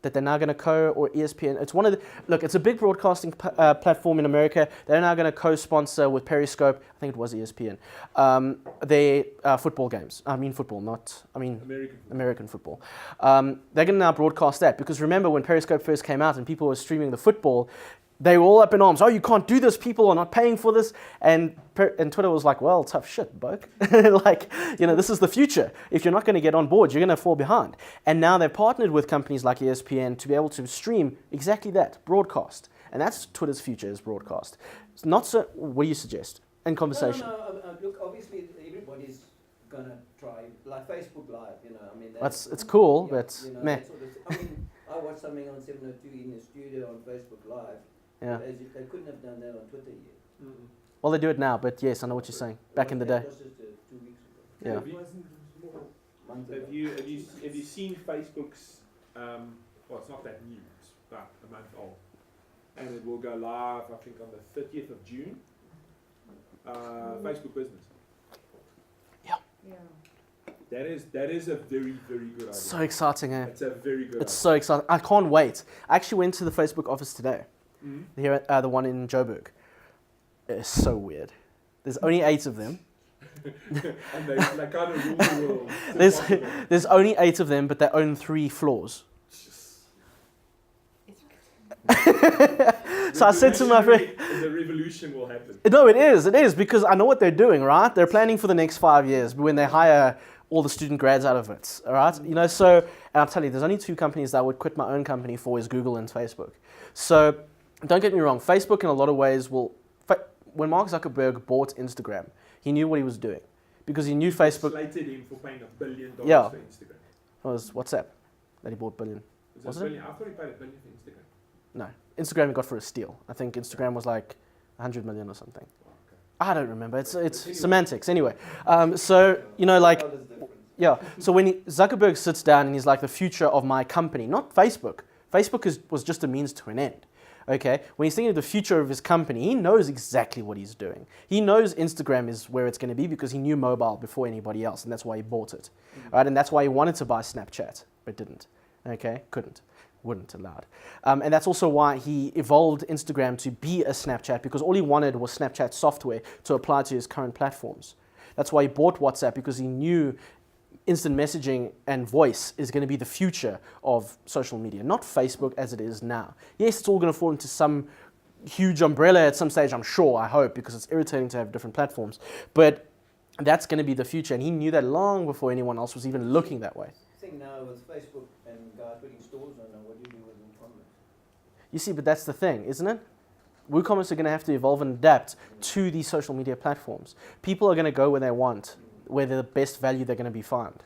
That they're now going to or ESPN. It's one of the, look, it's a big broadcasting platform in America. They're now going to co-sponsor with Periscope, I think it was ESPN, their football games. I mean football, not, American football. They're going to now broadcast that, because remember when Periscope first came out and people were streaming the football, they were all up in arms. Oh, you can't do this. People are not paying for this. And Twitter was like, well, tough shit, bloke. Like, this is the future. If you're not going to get on board, you're going to fall behind. And now they've partnered with companies like ESPN to be able to stream exactly that, broadcast. And that's Twitter's future, is broadcast. It's not so. What do you suggest in conversation? No, look, obviously everybody's going to try, like Facebook Live, I mean. It's cool, yeah, but meh. that sort of, I mean, I watched something on 702 in the studio on Facebook Live. Yeah. They couldn't have done that on Twitter yet. Mm-hmm. Well, they do it now, but yes, I know what you're saying. Back in the day. That was just 2 weeks ago. Yeah. Months ago. Have you seen Facebook's? Well, it's not that new. It's about a month old, and it will go live, I think, on the 30th of June. Facebook Business. Yeah. That is a very, very good idea. So exciting, eh? It's a very good. It's so exciting. I can't wait. I actually went to the Facebook office today. Mm-hmm. Here, the one in Joburg. It's so weird. There's only 8 of them. And they kind of rule the world. There's only 8 of them, but they own 3 floors. So I said to my friend, the revolution will happen. no, it is, because I know what they're doing, right? They're planning for the next 5 years when they hire all the student grads out of it, all right? So, and I'll tell you, there's only 2 companies that I would quit my own company for, is Google and Facebook. So, don't get me wrong, Facebook in a lot of ways when Mark Zuckerberg bought Instagram, he knew what he was doing, because he knew Facebook. Slated him for paying $1 billion Yeah. for Instagram. It was WhatsApp that he bought billion. Was it? $1 billion? I thought he paid $1 billion for Instagram. No, Instagram he got for a steal. I think Instagram was like 100 million or something. Oh, okay. I don't remember. It's Anyway. semantics. Anyway, so like, yeah. So when Zuckerberg sits down and he's like, the future of my company, not Facebook. Facebook was just a means to an end. Okay, when he's thinking of the future of his company, he knows exactly what he's doing. He knows Instagram is where it's going to be because he knew mobile before anybody else, and that's why he bought it. Right, and that's why he wanted to buy Snapchat, but didn't. Okay, wouldn't allowed. And that's also why he evolved Instagram to be a Snapchat, because all he wanted was Snapchat software to apply to his current platforms. That's why he bought WhatsApp, because he knew instant messaging and voice is going to be the future of social media, not Facebook as it is now. Yes, it's all going to fall into some huge umbrella at some stage, I'm sure, I hope, because it's irritating to have different platforms. But that's going to be the future, and he knew that long before anyone else was even looking that way. I think now with Facebook and guys putting stores on, what do you do with e-commerce? You see, but that's the thing, isn't it? WooCommerce are going to have to evolve and adapt to these social media platforms. People are going to go where they want, where the best value they're going to be found,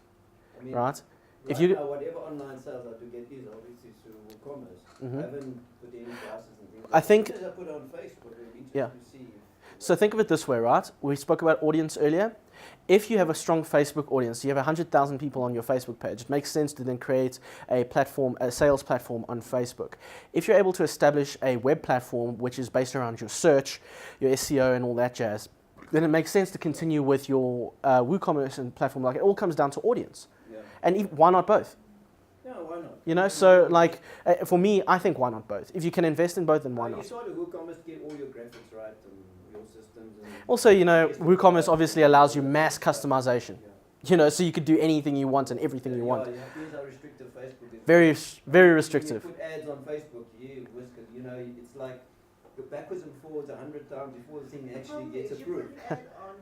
I mean, right? If Right you now, whatever online sales are to get is obviously WooCommerce. Mhm. I haven't put any prices and things. I think- As soon as I put it on Facebook, it'll be interesting Yeah. to see. So think of it this way, right? We spoke about audience earlier. If you have a strong Facebook audience, you have 100,000 people on your Facebook page, it makes sense to then create a platform, a sales platform on Facebook. If you're able to establish a web platform which is based around your search, your SEO and all that jazz, then it makes sense to continue with your WooCommerce and platform. Like, it all comes down to audience. Yeah. And why not both? Yeah, why not? You know, so like, for me, I think why not both? If you can invest in both, then why You not? started WooCommerce to get all your graphics right and your systems. And Also, you know, WooCommerce obviously allows you mass customization. Yeah. You know, so you could do anything you want and everything you want. Yeah, here's how restrictive Facebook is. Very, very You restrictive. put ads on Facebook, you whisk it. You know, it's like go backwards and forwards 100 times before the thing actually gets approved. You put an ad on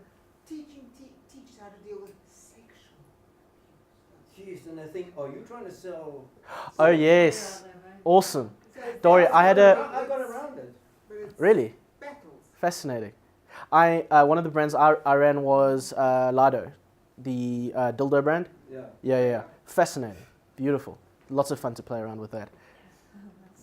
teaches how to deal with sexual Jeez, and I think, oh, you trying to sell? Oh yes, awesome. Dory, I had a I got around it. really battles. fascinating. One of the brands I ran was Lido, the dildo brand. Yeah. Yeah. Fascinating, beautiful, lots of fun to play around with that.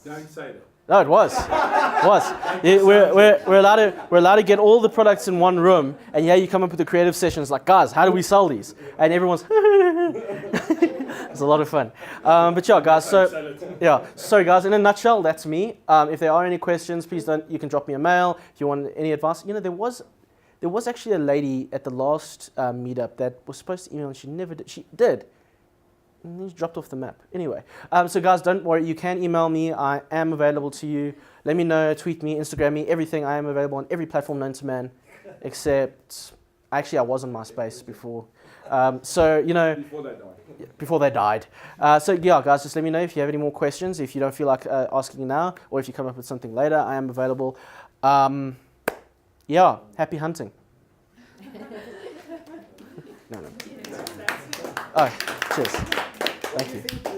Don't say that. No, it was. Yeah, we're allowed to get all the products in one room, and yeah, you come up with the creative sessions like, guys, how do we sell these? And everyone's it's a lot of fun. But yeah, guys. So guys, in a nutshell, that's me. If there are any questions, please don't. You can drop me a mail if you want any advice. You know, there was actually a lady at the last meetup that was supposed to email, and she never did. She did. And then she dropped off the map. Anyway, so guys, don't worry. You can email me. I am available to you. Let me know. Tweet me, Instagram me, everything. I am available on every platform known to man, except actually I was on MySpace before. So you know, before they died. So yeah, guys, just let me know if you have any more questions. If you don't feel like asking now, or if you come up with something later, I am available. Yeah, happy hunting. No. Oh, cheers. Thank you.